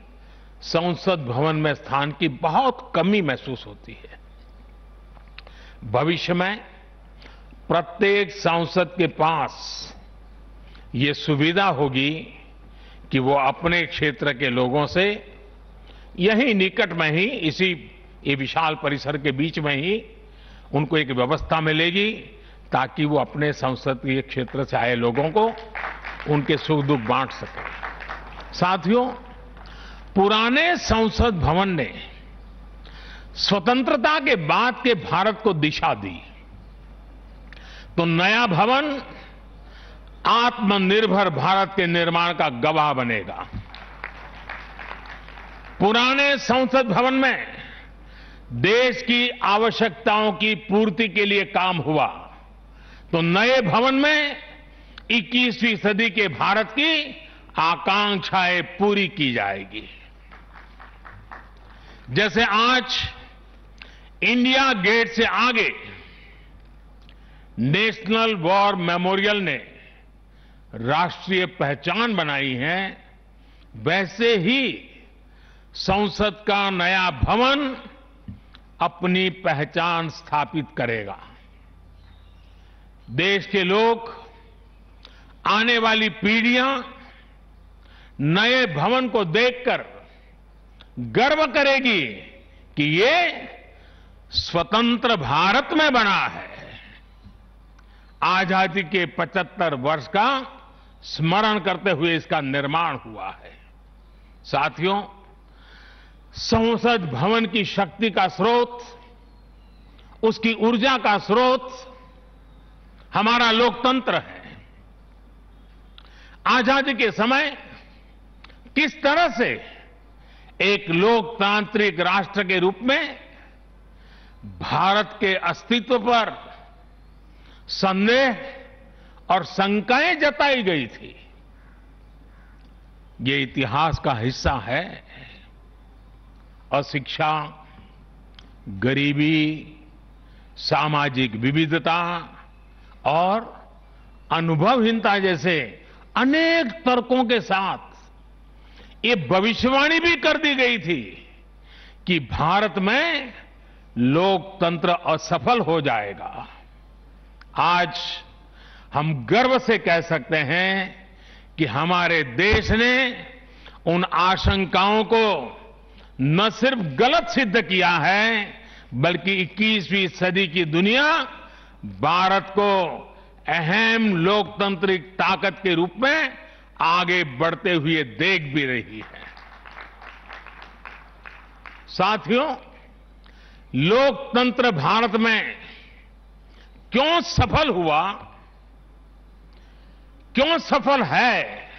संसद भवन में स्थान की बहुत कमी महसूस होती है। भविष्य में प्रत्येक सांसद के पास ये सुविधा होगी कि वो अपने क्षेत्र के लोगों से यहीं निकट में ही, इसी ये विशाल परिसर के बीच में ही उनको एक व्यवस्था मिलेगी ताकि वो अपने संसदीय क्षेत्र से आए लोगों को उनके सुख दुख बांट सके। साथियों, पुराने संसद भवन ने स्वतंत्रता के बाद के भारत को दिशा दी। तो नया भवन आत्मनिर्भर भारत के निर्माण का गवाह बनेगा। पुराने संसद भवन में देश की आवश्यकताओं की पूर्ति के लिए काम हुआ, तो नए भवन में 21वीं सदी के भारत की आकांक्षाएं पूरी की जाएगी। जैसे आज इंडिया गेट से आगे नेशनल वॉर मेमोरियल ने राष्ट्रीय पहचान बनाई है, वैसे ही संसद का नया भवन अपनी पहचान स्थापित करेगा। देश के लोग, आने वाली पीढ़ियां नए भवन को देखकर गर्व करेगी कि ये स्वतंत्र भारत में बना है। आजादी के 75 वर्ष का स्मरण करते हुए इसका निर्माण हुआ है। साथियों, संसद भवन की शक्ति का स्रोत, उसकी ऊर्जा का स्रोत हमारा लोकतंत्र है। आजादी के समय किस तरह से एक लोकतांत्रिक राष्ट्र के रूप में भारत के अस्तित्व पर संदेह और शंकाएं जताई गई थी, ये इतिहास का हिस्सा है। अशिक्षा, गरीबी, सामाजिक विविधता और अनुभवहीनता जैसे अनेक तर्कों के साथ ये भविष्यवाणी भी कर दी गई थी कि भारत में लोकतंत्र असफल हो जाएगा। आज हम गर्व से कह सकते हैं कि हमारे देश ने उन आशंकाओं को न सिर्फ गलत सिद्ध किया है, बल्कि 21वीं सदी की दुनिया भारत को अहम लोकतांत्रिक ताकत के रूप में आगे बढ़ते हुए देख भी रही है। साथियों, लोकतंत्र भारत में क्यों सफल हुआ, क्यों सफल है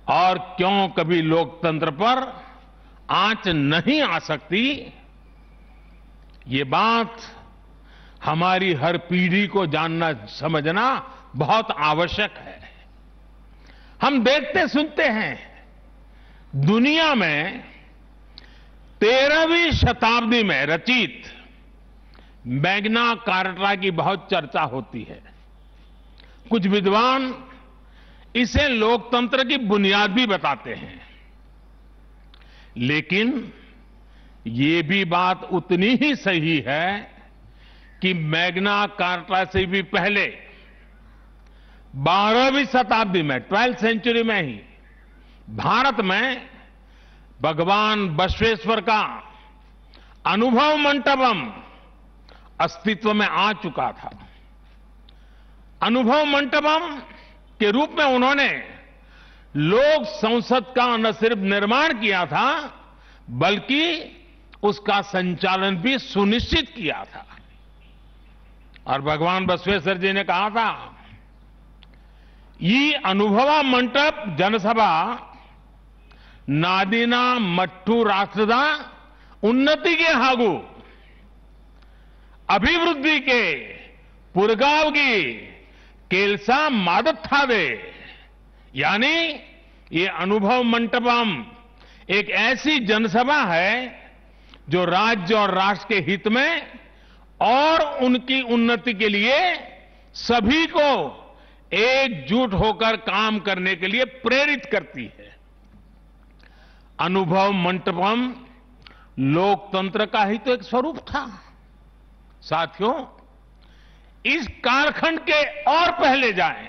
और क्यों कभी लोकतंत्र पर आंच नहीं आ सकती, ये बात हमारी हर पीढ़ी को जानना समझना बहुत आवश्यक है। हम देखते सुनते हैं, दुनिया में 13वीं शताब्दी में रचित मैग्ना कार्टा की बहुत चर्चा होती है। कुछ विद्वान इसे लोकतंत्र की बुनियाद भी बताते हैं, लेकिन ये भी बात उतनी ही सही है कि मैग्ना कार्टा से भी पहले 12वीं शताब्दी में, 12th सेंचुरी में ही भारत में भगवान बसवेश्वर का अनुभव मंटपम अस्तित्व में आ चुका था। अनुभव मंटपम के रूप में उन्होंने लोक संसद का न सिर्फ निर्माण किया था, बल्कि उसका संचालन भी सुनिश्चित किया था। और भगवान बसवेश्वर जी ने कहा था, ಈ ಅನುಭವ ಮಂಟಪ ಜನಸಭಾ ನಾದಿನ ಮಟ್ಟು ರಾಷ್ಟ್ರದ ಉನ್ನತಿಗೆ ಹಾಗೂ ಅಭಿವೃದ್ಧಿಗೆ ಪುರಗಾವಗಿ ಕೆಲಸ ಮಾಡುತ್ತದೆ। यानी ये अनुभव मंटपम एक ऐसी जनसभा है जो राज्य और राष्ट्र के हित में और उनकी उन्नति के लिए सभी को एकजुट होकर काम करने के लिए प्रेरित करती है। अनुभव मंटपम लोकतंत्र का ही तो एक स्वरूप था। साथियों, इस कालखंड के और पहले जाएं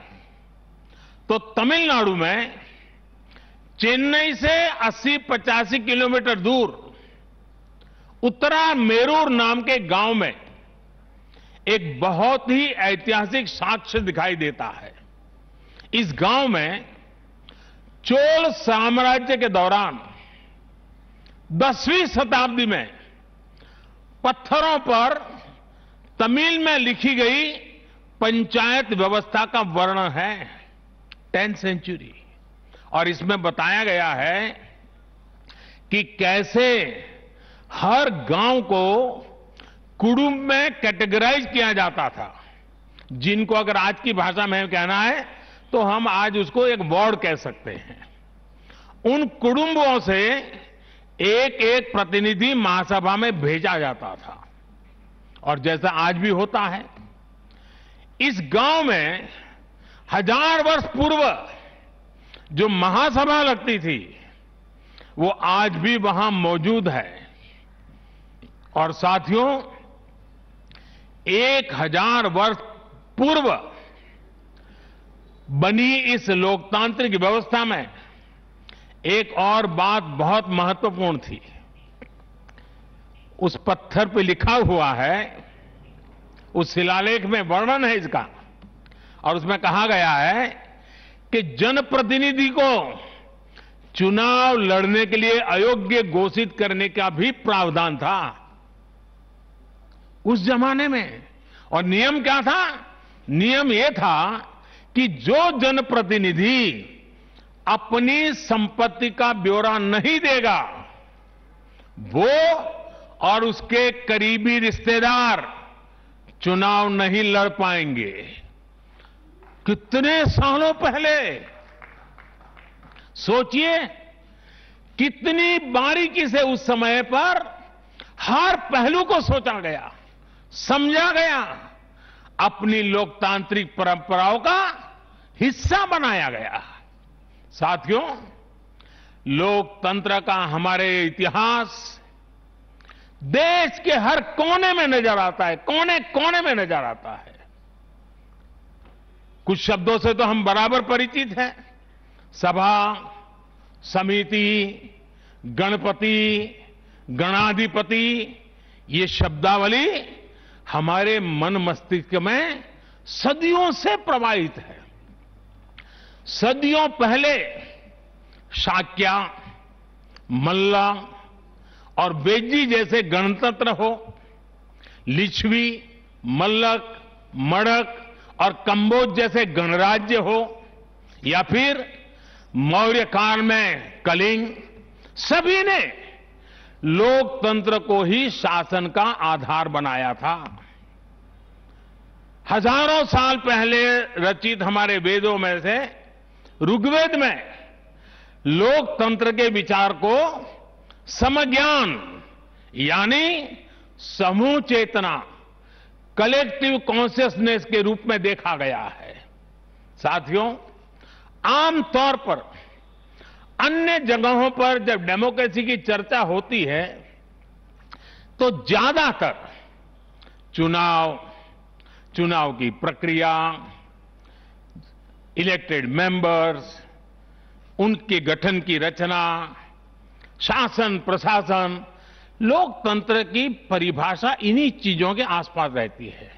तो तमिलनाडु में चेन्नई से 80-85 किलोमीटर दूर उत्तरा मेरूर नाम के गांव में एक बहुत ही ऐतिहासिक साक्ष्य दिखाई देता है। इस गांव में चोल साम्राज्य के दौरान 10वीं शताब्दी में पत्थरों पर तमिल में लिखी गई पंचायत व्यवस्था का वर्णन है 10th सेंचुरी। और इसमें बताया गया है कि कैसे हर गांव को कुडुंब में कैटेगराइज किया जाता था, जिनको अगर आज की भाषा में कहना है तो हम आज उसको एक वार्ड कह सकते हैं। उन कुटुंबों से एक एक प्रतिनिधि महासभा में भेजा जाता था। और जैसा आज भी होता है, इस गांव में 1000 वर्ष पूर्व जो महासभा लगती थी वो आज भी वहां मौजूद है। और साथियों, 1000 वर्ष पूर्व बनी इस लोकतांत्रिक व्यवस्था में एक और बात बहुत महत्वपूर्ण थी। उस पत्थर पे लिखा हुआ है, उस शिलालेख में वर्णन है इसका, और उसमें कहा गया है कि जनप्रतिनिधि को चुनाव लड़ने के लिए अयोग्य घोषित करने का भी प्रावधान था उस जमाने में। और नियम क्या था? नियम यह था कि जो जनप्रतिनिधि अपनी संपत्ति का ब्यौरा नहीं देगा, वो और उसके करीबी रिश्तेदार चुनाव नहीं लड़ पाएंगे। कितने सालों पहले, सोचिए कितनी बारीकी से उस समय पर हर पहलू को सोचा गया, समझा गया, अपनी लोकतांत्रिक परंपराओं का हिस्सा बनाया गया। साथियों, लोकतंत्र का हमारे इतिहास देश के हर कोने में नजर आता है, कोने कोने में नजर आता है। कुछ शब्दों से तो हम बराबर परिचित हैं, सभा, समिति, गणपति, गणाधिपति, ये शब्दावली हमारे मन मस्तिष्क में सदियों से प्रवाहित है। सदियों पहले शाक्य, मल्ल और बेजी जैसे गणतंत्र हो, लिच्छवी, मल्लक, मड़क और कंबोज जैसे गणराज्य हो, या फिर मौर्य काल में कलिंग, सभी ने लोकतंत्र को ही शासन का आधार बनाया था। हजारों साल पहले रचित हमारे वेदों में से ऋग्वेद में लोकतंत्र के विचार को समज्ञान यानी समूह चेतना, कलेक्टिव कॉन्शियसनेस के रूप में देखा गया है। साथियों, आमतौर पर अन्य जगहों पर जब डेमोक्रेसी की चर्चा होती है तो ज्यादातर चुनाव की प्रक्रिया, इलेक्टेड मेंबर्स, उनके गठन की रचना, शासन प्रशासन, लोकतंत्र की परिभाषा इन्हीं चीजों के आसपास रहती है।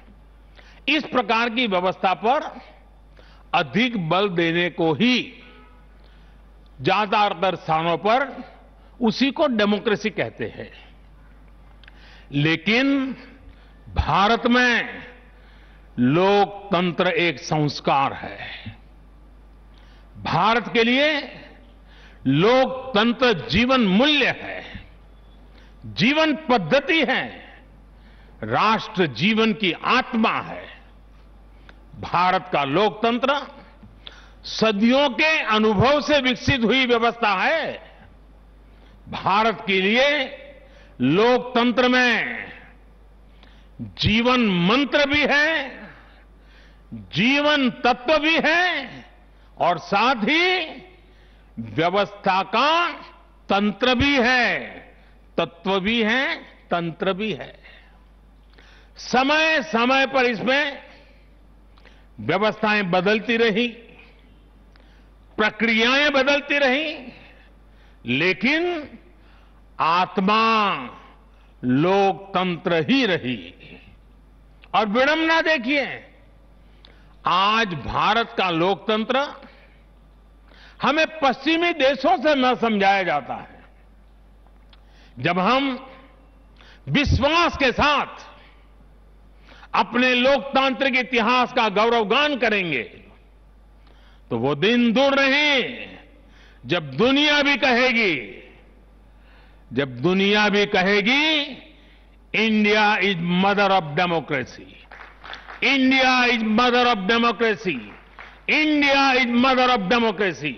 इस प्रकार की व्यवस्था पर अधिक बल देने को ही ज्यादातर स्थानों पर उसी को डेमोक्रेसी कहते हैं। लेकिन भारत में लोकतंत्र एक संस्कार है। भारत के लिए लोकतंत्र जीवन मूल्य है, जीवन पद्धति है, राष्ट्र जीवन की आत्मा है। भारत का लोकतंत्र सदियों के अनुभव से विकसित हुई व्यवस्था है। भारत के लिए लोकतंत्र में जीवन मंत्र भी है, जीवन तत्व भी है, और साथ ही व्यवस्था का तंत्र भी है, तत्व भी है, तंत्र भी है। समय समय पर इसमें व्यवस्थाएं बदलती रही, प्रक्रियाएं बदलती रही, लेकिन आत्मा लोकतंत्र ही रही। और विडंबना देखिए, आज भारत का लोकतंत्र हमें पश्चिमी देशों से न समझाया जाता है। जब हम विश्वास के साथ अपने लोकतांत्रिक इतिहास का गौरवगान करेंगे तो वो दिन दूर नहीं जब दुनिया भी कहेगी India is mother of democracy, India is mother of democracy, India is mother of democracy.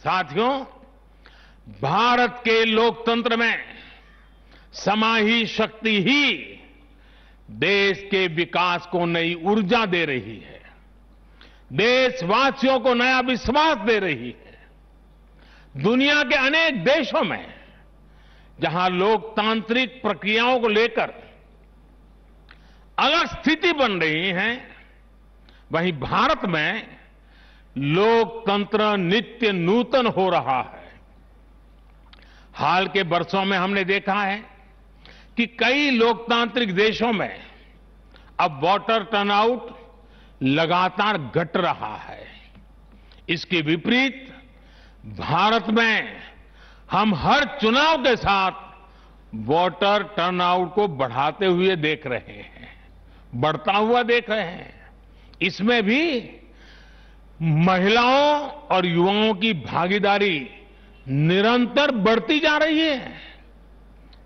साथियों, भारत के लोकतंत्र में समाहित शक्ति ही देश के विकास को नई ऊर्जा दे रही है, देशवासियों को नया विश्वास दे रही है। दुनिया के अनेक देशों में जहां लोकतांत्रिक प्रक्रियाओं को लेकर अलग स्थिति बन रही है, वहीं भारत में लोकतंत्र नित्य नूतन हो रहा है। हाल के वर्षों में हमने देखा है कि कई लोकतांत्रिक देशों में अब वोटर टर्नआउट लगातार घट रहा है। इसके विपरीत भारत में हम हर चुनाव के साथ वोटर टर्नआउट को बढ़ाते हुए देख रहे हैं, बढ़ता हुआ देख रहे हैं। इसमें भी महिलाओं और युवाओं की भागीदारी निरंतर बढ़ती जा रही है।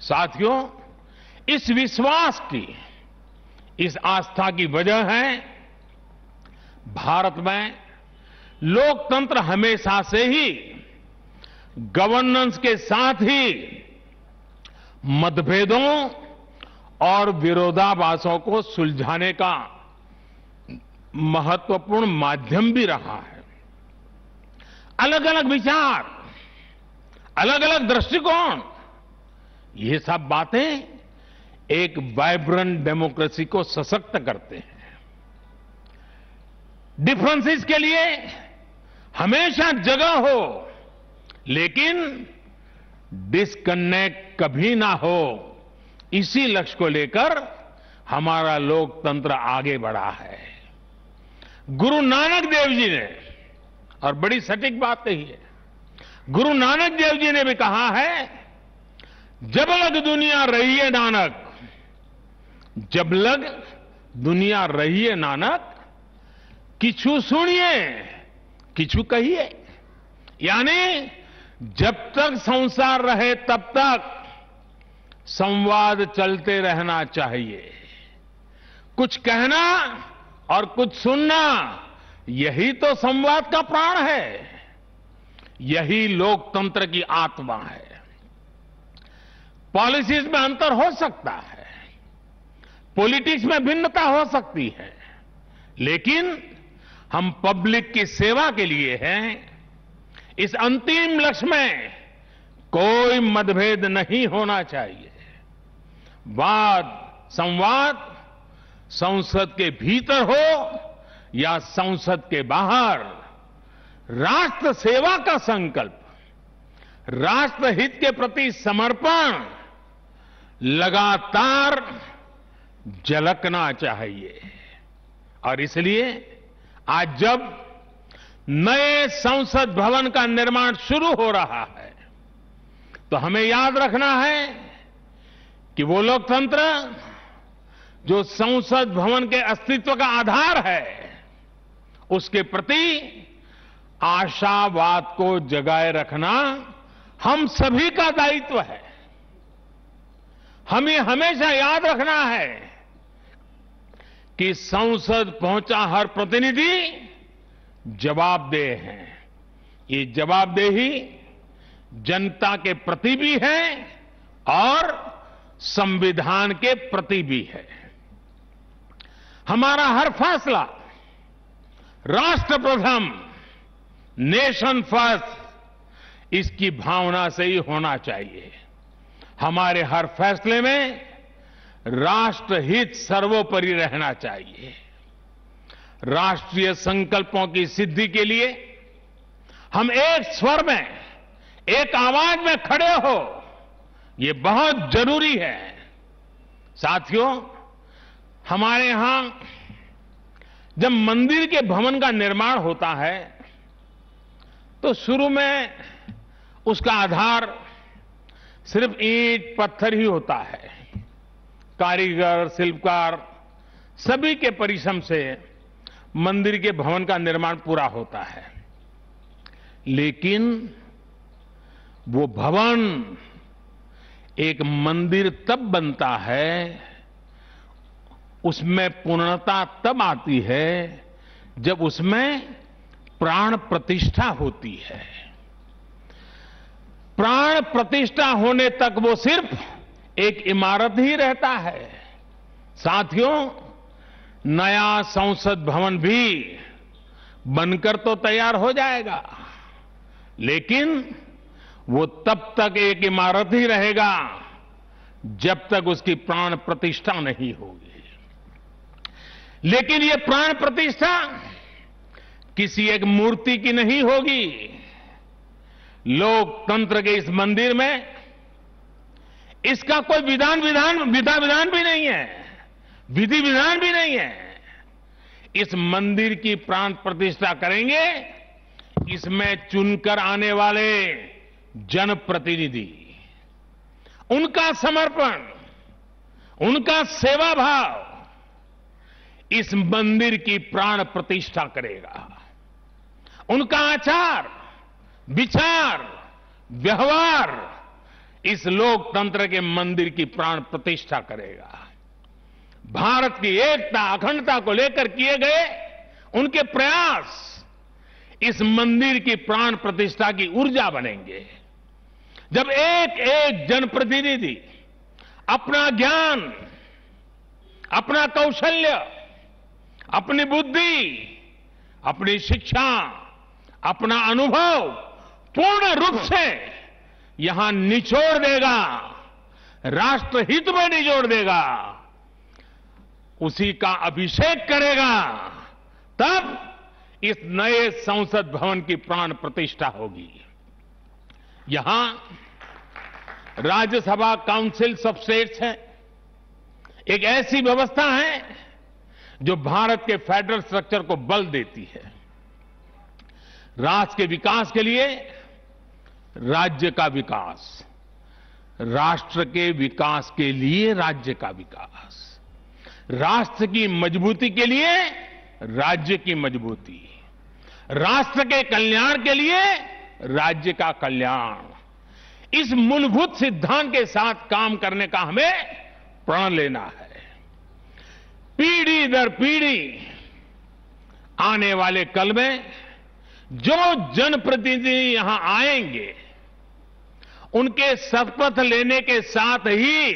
साथियों, इस विश्वास की, इस आस्था की वजह है भारत में लोकतंत्र हमेशा से ही गवर्नेंस के साथ ही मतभेदों और विरोधाभासों को सुलझाने का महत्वपूर्ण माध्यम भी रहा है। अलग अलग विचार, अलग अलग दृष्टिकोण, ये सब बातें एक वाइब्रेंट डेमोक्रेसी को सशक्त करते हैं। डिफरेंसेस के लिए हमेशा जगह हो, लेकिन डिस्कनेक्ट कभी ना हो, इसी लक्ष्य को लेकर हमारा लोकतंत्र आगे बढ़ा है। गुरु नानक देव जी ने, और बड़ी सटीक बात कही है, गुरु नानक देव जी ने भी कहा है, जब लग दुनिया रही है नानक, जब लग दुनिया रही है नानक, किछु सुनिए किछु कहिए। यानी जब तक संसार रहे तब तक संवाद चलते रहना चाहिए। कुछ कहना और कुछ सुनना, यही तो संवाद का प्राण है, यही लोकतंत्र की आत्मा है। पॉलिसीज में अंतर हो सकता है, पॉलिटिक्स में भिन्नता हो सकती है, लेकिन हम पब्लिक की सेवा के लिए हैं। इस अंतिम लक्ष्य में कोई मतभेद नहीं होना चाहिए। वाद संवाद संसद के भीतर हो या संसद के बाहर, राष्ट्र सेवा का संकल्प, राष्ट्रहित के प्रति समर्पण लगातार झलकना चाहिए। और इसलिए आज जब नए संसद भवन का निर्माण शुरू हो रहा है, तो हमें याद रखना है कि वो लोकतंत्र जो संसद भवन के अस्तित्व का आधार है, उसके प्रति आशावाद को जगाए रखना हम सभी का दायित्व है। हमें हमेशा याद रखना है कि संसद पहुंचा हर प्रतिनिधि जवाबदेह है। ये जवाबदेही जनता के प्रति भी है और संविधान के प्रति भी है। हमारा हर फैसला राष्ट्र प्रथम, नेशन फर्स्ट, इसकी भावना से ही होना चाहिए। हमारे हर फैसले में राष्ट्रहित सर्वोपरि रहना चाहिए। राष्ट्रीय संकल्पों की सिद्धि के लिए हम एक स्वर में, एक आवाज में खड़े हो, ये बहुत जरूरी है। साथियों, हमारे यहां जब मंदिर के भवन का निर्माण होता है, तो शुरू में उसका आधार सिर्फ ईंट पत्थर ही होता है। कारीगर, शिल्पकार सभी के परिश्रम से मंदिर के भवन का निर्माण पूरा होता है, लेकिन वो भवन एक मंदिर तब बनता है, उसमें पूर्णता तब आती है जब उसमें प्राण प्रतिष्ठा होती है। प्राण प्रतिष्ठा होने तक वो सिर्फ एक इमारत ही रहता है। साथियों, नया संसद भवन भी बनकर तो तैयार हो जाएगा, लेकिन वो तब तक एक इमारत ही रहेगा जब तक उसकी प्राण प्रतिष्ठा नहीं होगी। लेकिन ये प्राण प्रतिष्ठा किसी एक मूर्ति की नहीं होगी। लोकतंत्र के इस मंदिर में इसका कोई विधान भी नहीं है, विधि विधान भी नहीं है। इस मंदिर की प्राण प्रतिष्ठा करेंगे इसमें चुनकर आने वाले जनप्रतिनिधि, उनका समर्पण, उनका सेवा भाव इस मंदिर की प्राण प्रतिष्ठा करेगा। उनका आचार, विचार, व्यवहार इस लोकतंत्र के मंदिर की प्राण प्रतिष्ठा करेगा। भारत की एकता, अखंडता को लेकर किए गए उनके प्रयास इस मंदिर की प्राण प्रतिष्ठा की ऊर्जा बनेंगे। जब एक एक जनप्रतिनिधि अपना ज्ञान, अपना कौशल्य, अपनी बुद्धि, अपनी शिक्षा, अपना अनुभव पूर्ण रूप से यहां निचोड़ देगा, राष्ट्रहित में निचोड़ देगा, उसी का अभिषेक करेगा, तब इस नए संसद भवन की प्राण प्रतिष्ठा होगी। यहां राज्यसभा काउंसिल ऑफ स्टेट्स है, एक ऐसी व्यवस्था है जो भारत के फेडरल स्ट्रक्चर को बल देती है। राष्ट्र के विकास के लिए राज्य का विकास, राष्ट्र के विकास के लिए राज्य का विकास, राष्ट्र की मजबूती के लिए राज्य की मजबूती, राष्ट्र के कल्याण के लिए राज्य का कल्याण, इस मूलभूत सिद्धांत के साथ काम करने का हमें प्रण लेना है। पीढ़ी दर पीढ़ी आने वाले कल में जो जनप्रतिनिधि यहां आएंगे, उनके शपथ लेने के साथ ही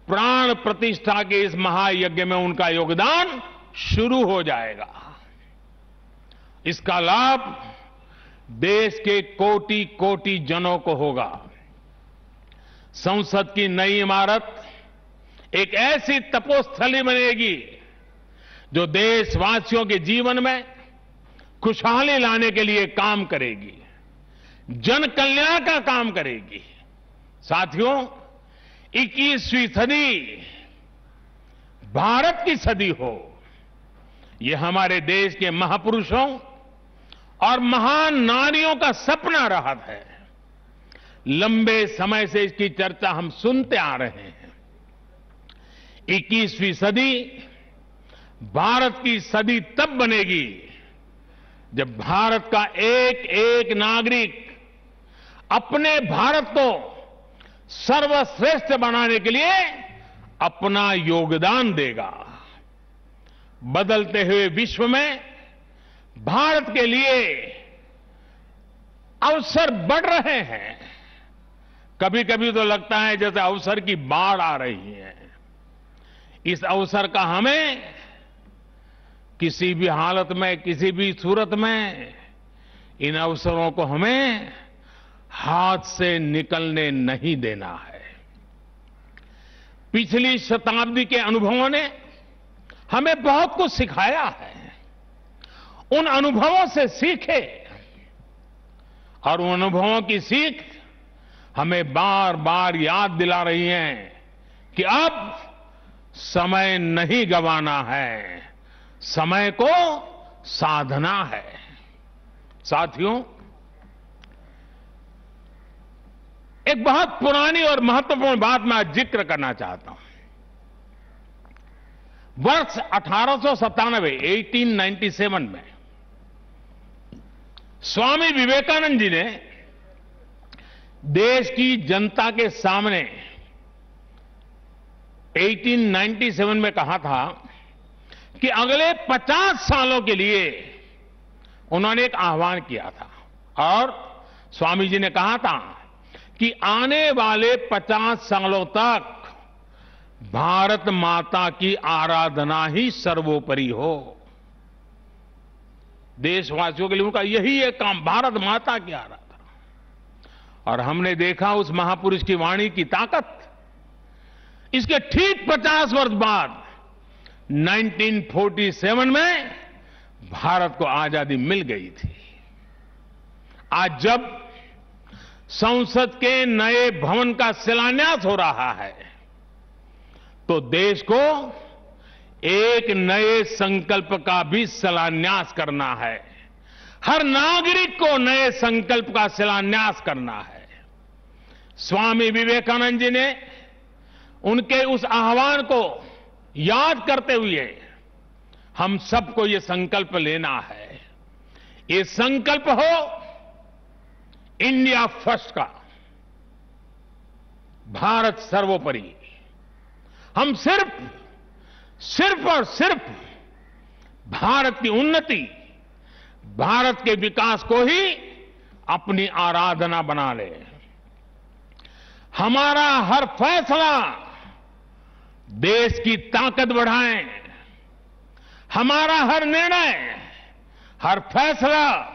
प्राण प्रतिष्ठा के इस महायज्ञ में उनका योगदान शुरू हो जाएगा। इसका लाभ देश के कोटि कोटि जनों को होगा। संसद की नई इमारत एक ऐसी तपोस्थली बनेगी जो देशवासियों के जीवन में खुशहाली लाने के लिए काम करेगी, जन कल्याण का काम करेगी। साथियों, 21वीं सदी भारत की सदी हो, यह हमारे देश के महापुरुषों और महान नारियों का सपना रहा है। लंबे समय से इसकी चर्चा हम सुनते आ रहे हैं। 21वीं सदी भारत की सदी तब बनेगी जब भारत का एक एक नागरिक अपने भारत को सर्वश्रेष्ठ बनाने के लिए अपना योगदान देगा। बदलते हुए विश्व में भारत के लिए अवसर बढ़ रहे हैं। कभी कभी तो लगता है जैसे अवसर की बाढ़ आ रही है। इस अवसर का हमें किसी भी हालत में, किसी भी सूरत में इन अवसरों को हमें हाथ से निकलने नहीं देना है। पिछली शताब्दी के अनुभवों ने हमें बहुत कुछ सिखाया है। उन अनुभवों से सीखे और उन अनुभवों की सीख हमें बार बार याद दिला रही है कि अब समय नहीं गंवाना है, समय को साधना है। साथियों, एक बहुत पुरानी और महत्वपूर्ण बात मैं आज जिक्र करना चाहता हूं। वर्ष 1897 में स्वामी विवेकानंद जी ने देश की जनता के सामने 1897 में कहा था कि अगले 50 सालों के लिए उन्होंने एक आह्वान किया था और स्वामी जी ने कहा था कि आने वाले 50 सालों तक भारत माता की आराधना ही सर्वोपरि हो। देशवासियों के लिए उनका यही एक काम, भारत माता की आराधना। और हमने देखा उस महापुरुष की वाणी की ताकत। इसके ठीक 50 वर्ष बाद 1947 में भारत को आजादी मिल गई थी। आज जब संसद के नए भवन का शिलान्यास हो रहा है तो देश को एक नए संकल्प का भी शिलान्यास करना है। हर नागरिक को नए संकल्प का शिलान्यास करना है। स्वामी विवेकानंद जी ने उनके उस आह्वान को याद करते हुए हम सबको ये संकल्प लेना है। ये संकल्प हो इंडिया फर्स्ट का, भारत सर्वोपरि। हम सिर्फ और सिर्फ भारत की उन्नति, भारत के विकास को ही अपनी आराधना बना ले। हमारा हर फैसला देश की ताकत बढ़ाए। हमारा हर निर्णय, हर फैसला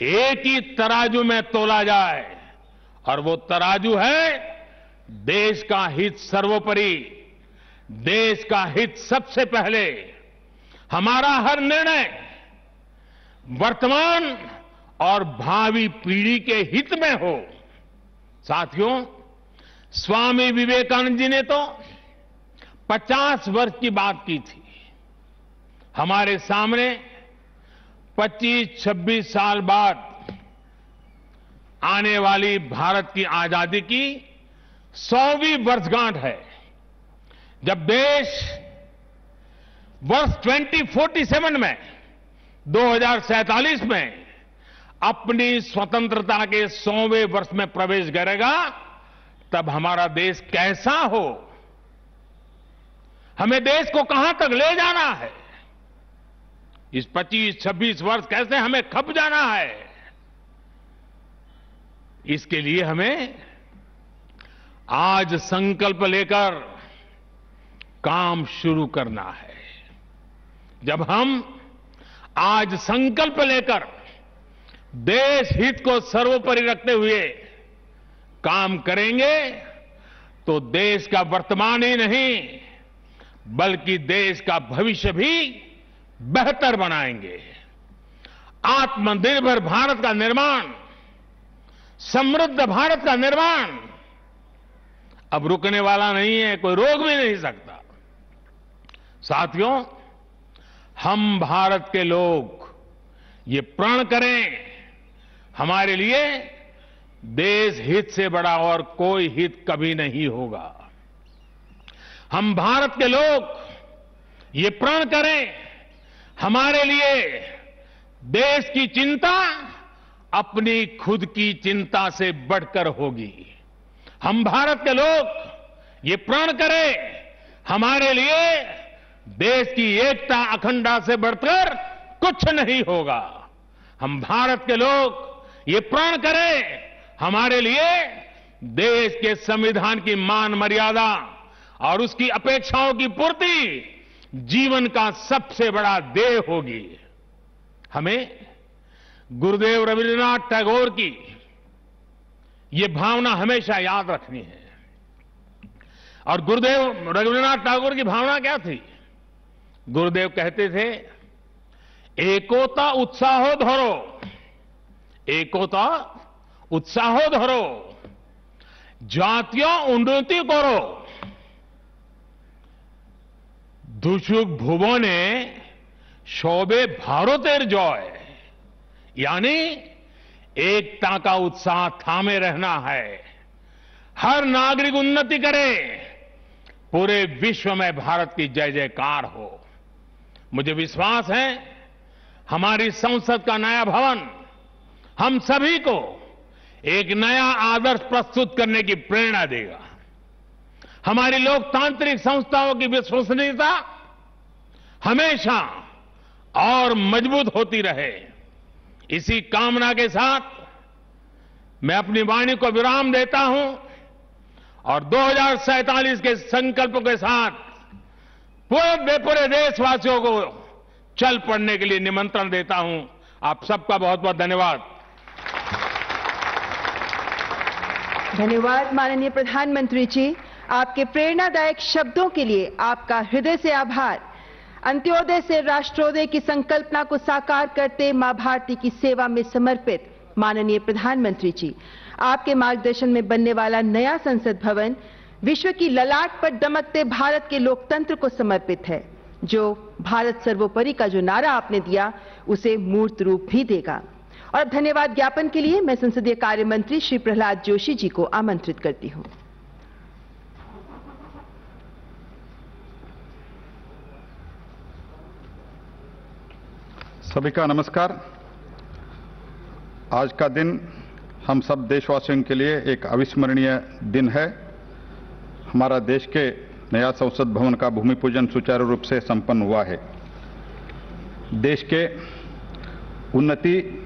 एक ही तराजू में तोला जाए और वो तराजू है देश का हित सर्वोपरि, देश का हित सबसे पहले। हमारा हर निर्णय वर्तमान और भावी पीढ़ी के हित में हो। साथियों, स्वामी विवेकानंद जी ने तो 50 वर्ष की बात की थी। हमारे सामने 25-26 साल बाद आने वाली भारत की आजादी की 100वीं वर्षगांठ है, जब देश वर्ष 2047 में 2047 में अपनी स्वतंत्रता के 100वें वर्ष में प्रवेश करेगा। तब हमारा देश कैसा हो, हमें देश को कहां तक ले जाना है, इस 25-26 वर्ष कैसे हमें खप जाना है, इसके लिए हमें आज संकल्प लेकर काम शुरू करना है। जब हम आज संकल्प लेकर देश हित को सर्वोपरि रखते हुए काम करेंगे तो देश का वर्तमान ही नहीं बल्कि देश का भविष्य भी बेहतर बनाएंगे। आत्मनिर्भर भारत का निर्माण, समृद्ध भारत का निर्माण अब रुकने वाला नहीं है, कोई रोक भी नहीं सकता। साथियों, हम भारत के लोग ये प्रण करें, हमारे लिए देश हित से बड़ा और कोई हित कभी नहीं होगा। हम भारत के लोग ये प्रण करें, हमारे लिए देश की चिंता अपनी खुद की चिंता से बढ़कर होगी। हम भारत के लोग ये प्रण करें, हमारे लिए देश की एकता अखंडता से बढ़कर कुछ नहीं होगा। हम भारत के लोग ये प्रण करें, हमारे लिए देश के संविधान की मान मर्यादा और उसकी अपेक्षाओं की पूर्ति जीवन का सबसे बड़ा ध्येय होगी। हमें गुरुदेव रविन्द्रनाथ टैगोर की ये भावना हमेशा याद रखनी है। और गुरुदेव रविन्द्रनाथ टैगोर की भावना क्या थी? गुरुदेव कहते थे, एकोता उत्साहो धरो, एकोता उत्साहो धरो, জাতীয় উন্নতি করো, দুসুক ভুবনে সবে ভারতের জয়। यानी एकता का उत्साह थामे रहना है, हर नागरिक उन्नति करे, पूरे विश्व में भारत की जय जयकार हो। मुझे विश्वास है हमारी संसद का नया भवन हम सभी को एक नया आदर्श प्रस्तुत करने की प्रेरणा देगा। हमारी लोकतांत्रिक संस्थाओं की विश्वसनीयता हमेशा और मजबूत होती रहे। इसी कामना के साथ मैं अपनी वाणी को विराम देता हूं और 2047 के संकल्प के साथ पूरे देशवासियों को चल पड़ने के लिए निमंत्रण देता हूं। आप सबका बहुत बहुत धन्यवाद। धन्यवाद माननीय प्रधानमंत्री जी, आपके प्रेरणादायक शब्दों के लिए आपका हृदय से आभार। अंत्योदय से राष्ट्रोदय की संकल्पना को साकार करते मां भारती की सेवा में समर्पित माननीय प्रधानमंत्री जी, आपके मार्गदर्शन में बनने वाला नया संसद भवन विश्व की ललाट पर दमकते भारत के लोकतंत्र को समर्पित है, जो भारत सर्वोपरि का जो नारा आपने दिया उसे मूर्त रूप भी देगा। और धन्यवाद ज्ञापन के लिए मैं संसदीय कार्य मंत्री श्री प्रहलाद जोशी जी को आमंत्रित करती हूं। सभी का नमस्कार। आज का दिन हम सब देशवासियों के लिए एक अविस्मरणीय दिन है। हमारा देश के नया संसद भवन का भूमि पूजन सुचारू रूप से संपन्न हुआ है। देश के उन्नति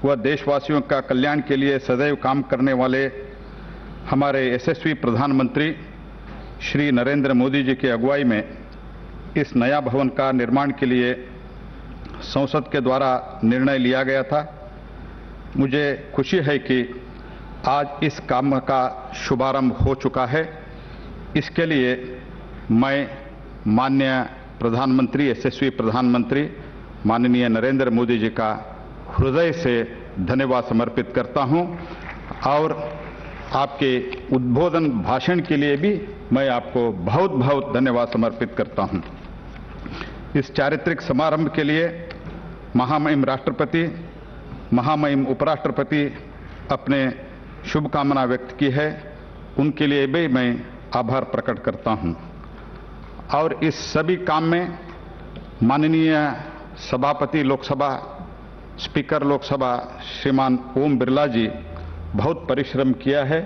व देशवासियों का कल्याण के लिए सदैव काम करने वाले हमारे यशस्वी प्रधानमंत्री श्री नरेंद्र मोदी जी की अगुवाई में इस नया भवन का निर्माण के लिए संसद के द्वारा निर्णय लिया गया था। मुझे खुशी है कि आज इस काम का शुभारंभ हो चुका है। इसके लिए मैं माननीय प्रधानमंत्री, यशस्वी प्रधानमंत्री माननीय नरेंद्र मोदी जी का हृदय से धन्यवाद समर्पित करता हूं और आपके उद्बोधन भाषण के लिए भी मैं आपको बहुत बहुत धन्यवाद समर्पित करता हूं। इस चारित्रिक समारंभ के लिए महामहिम राष्ट्रपति, महामहिम उपराष्ट्रपति अपने शुभकामना व्यक्त की है, उनके लिए भी मैं आभार प्रकट करता हूं। और इस सभी काम में माननीय सभापति लोकसभा, स्पीकर लोकसभा श्रीमान ओम बिरला जी बहुत परिश्रम किया है।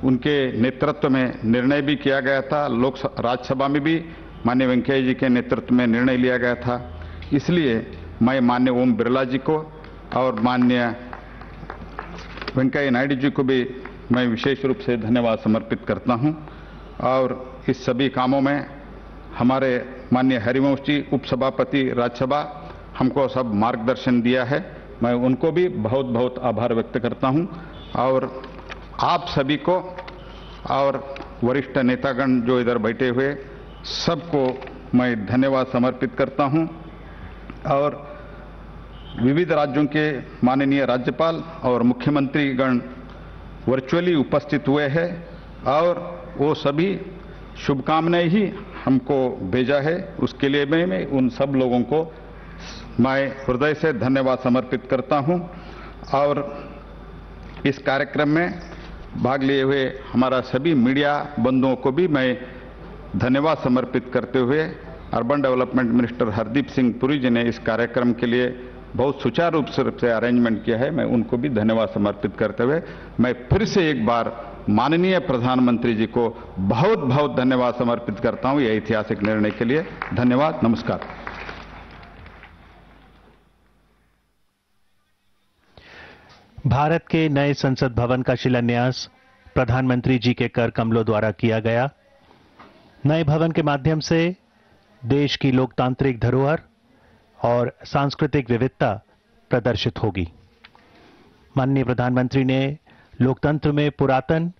उनके नेतृत्व में निर्णय भी किया गया था। राज्यसभा में भी माननीय वेंकैया जी के नेतृत्व में निर्णय लिया गया था। इसलिए मैं माननीय ओम बिरला जी को और माननीय वेंकैया नायडू जी को भी मैं विशेष रूप से धन्यवाद समर्पित करता हूं। और इस सभी कामों में हमारे माननीय हरिवंश जी उपसभापति राज्यसभा हमको सब मार्गदर्शन दिया है, मैं उनको भी बहुत बहुत आभार व्यक्त करता हूं। और आप सभी को और वरिष्ठ नेतागण जो इधर बैठे हुए सबको मैं धन्यवाद समर्पित करता हूं। और विविध राज्यों के माननीय राज्यपाल और मुख्यमंत्रीगण वर्चुअली उपस्थित हुए हैं और वो सभी शुभकामनाएं ही हमको भेजा है। उसके लिए मैं उन सब लोगों को मैं हृदय से धन्यवाद समर्पित करता हूं। और इस कार्यक्रम में भाग लिए हुए हमारा सभी मीडिया बंधुओं को भी मैं धन्यवाद समर्पित करते हुए urban development minister Hardeep Singh Puri ji ने इस कार्यक्रम के लिए बहुत सुचारू रूप से अरेंजमेंट किया है, मैं उनको भी धन्यवाद समर्पित करते हुए मैं फिर से एक बार माननीय प्रधानमंत्री जी को बहुत बहुत धन्यवाद समर्पित करता हूं ये ऐतिहासिक निर्णय के लिए। धन्यवाद, नमस्कार। भारत के नए संसद भवन का शिलान्यास प्रधानमंत्री जी के कर कमलों द्वारा किया गया। नए भवन के माध्यम से देश की लोकतांत्रिक धरोहर और सांस्कृतिक विविधता प्रदर्शित होगी। माननीय प्रधानमंत्री ने लोकतंत्र में पुरातन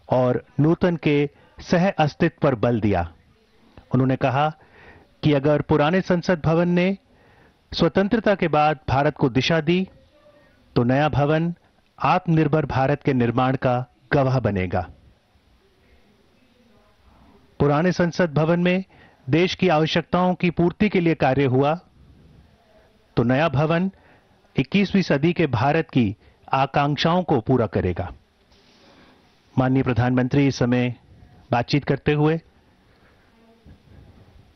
और नूतन के सह अस्तित्व पर बल दिया। उन्होंने कहा कि अगर पुराने संसद भवन ने स्वतंत्रता के बाद भारत को दिशा दी, तो नया भवन आत्मनिर्भर भारत के निर्माण का गवाह बनेगा। पुराने संसद भवन में देश की आवश्यकताओं की पूर्ति के लिए कार्य हुआ, तो नया भवन 21वीं सदी के भारत की आकांक्षाओं को पूरा करेगा। माननीय प्रधानमंत्री इस समय बातचीत करते हुए,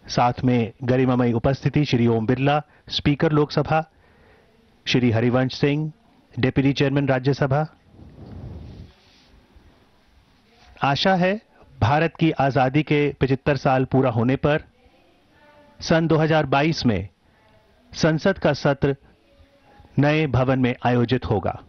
साथ में गरिमामयी उपस्थिति Shri Om Birla, speaker Lok Sabha, Shri Harivansh Singh, deputy chairman Rajya Sabha. आशा है भारत की आजादी के 75 साल पूरा होने पर सन 2022 में संसद का सत्र नए भवन में आयोजित होगा।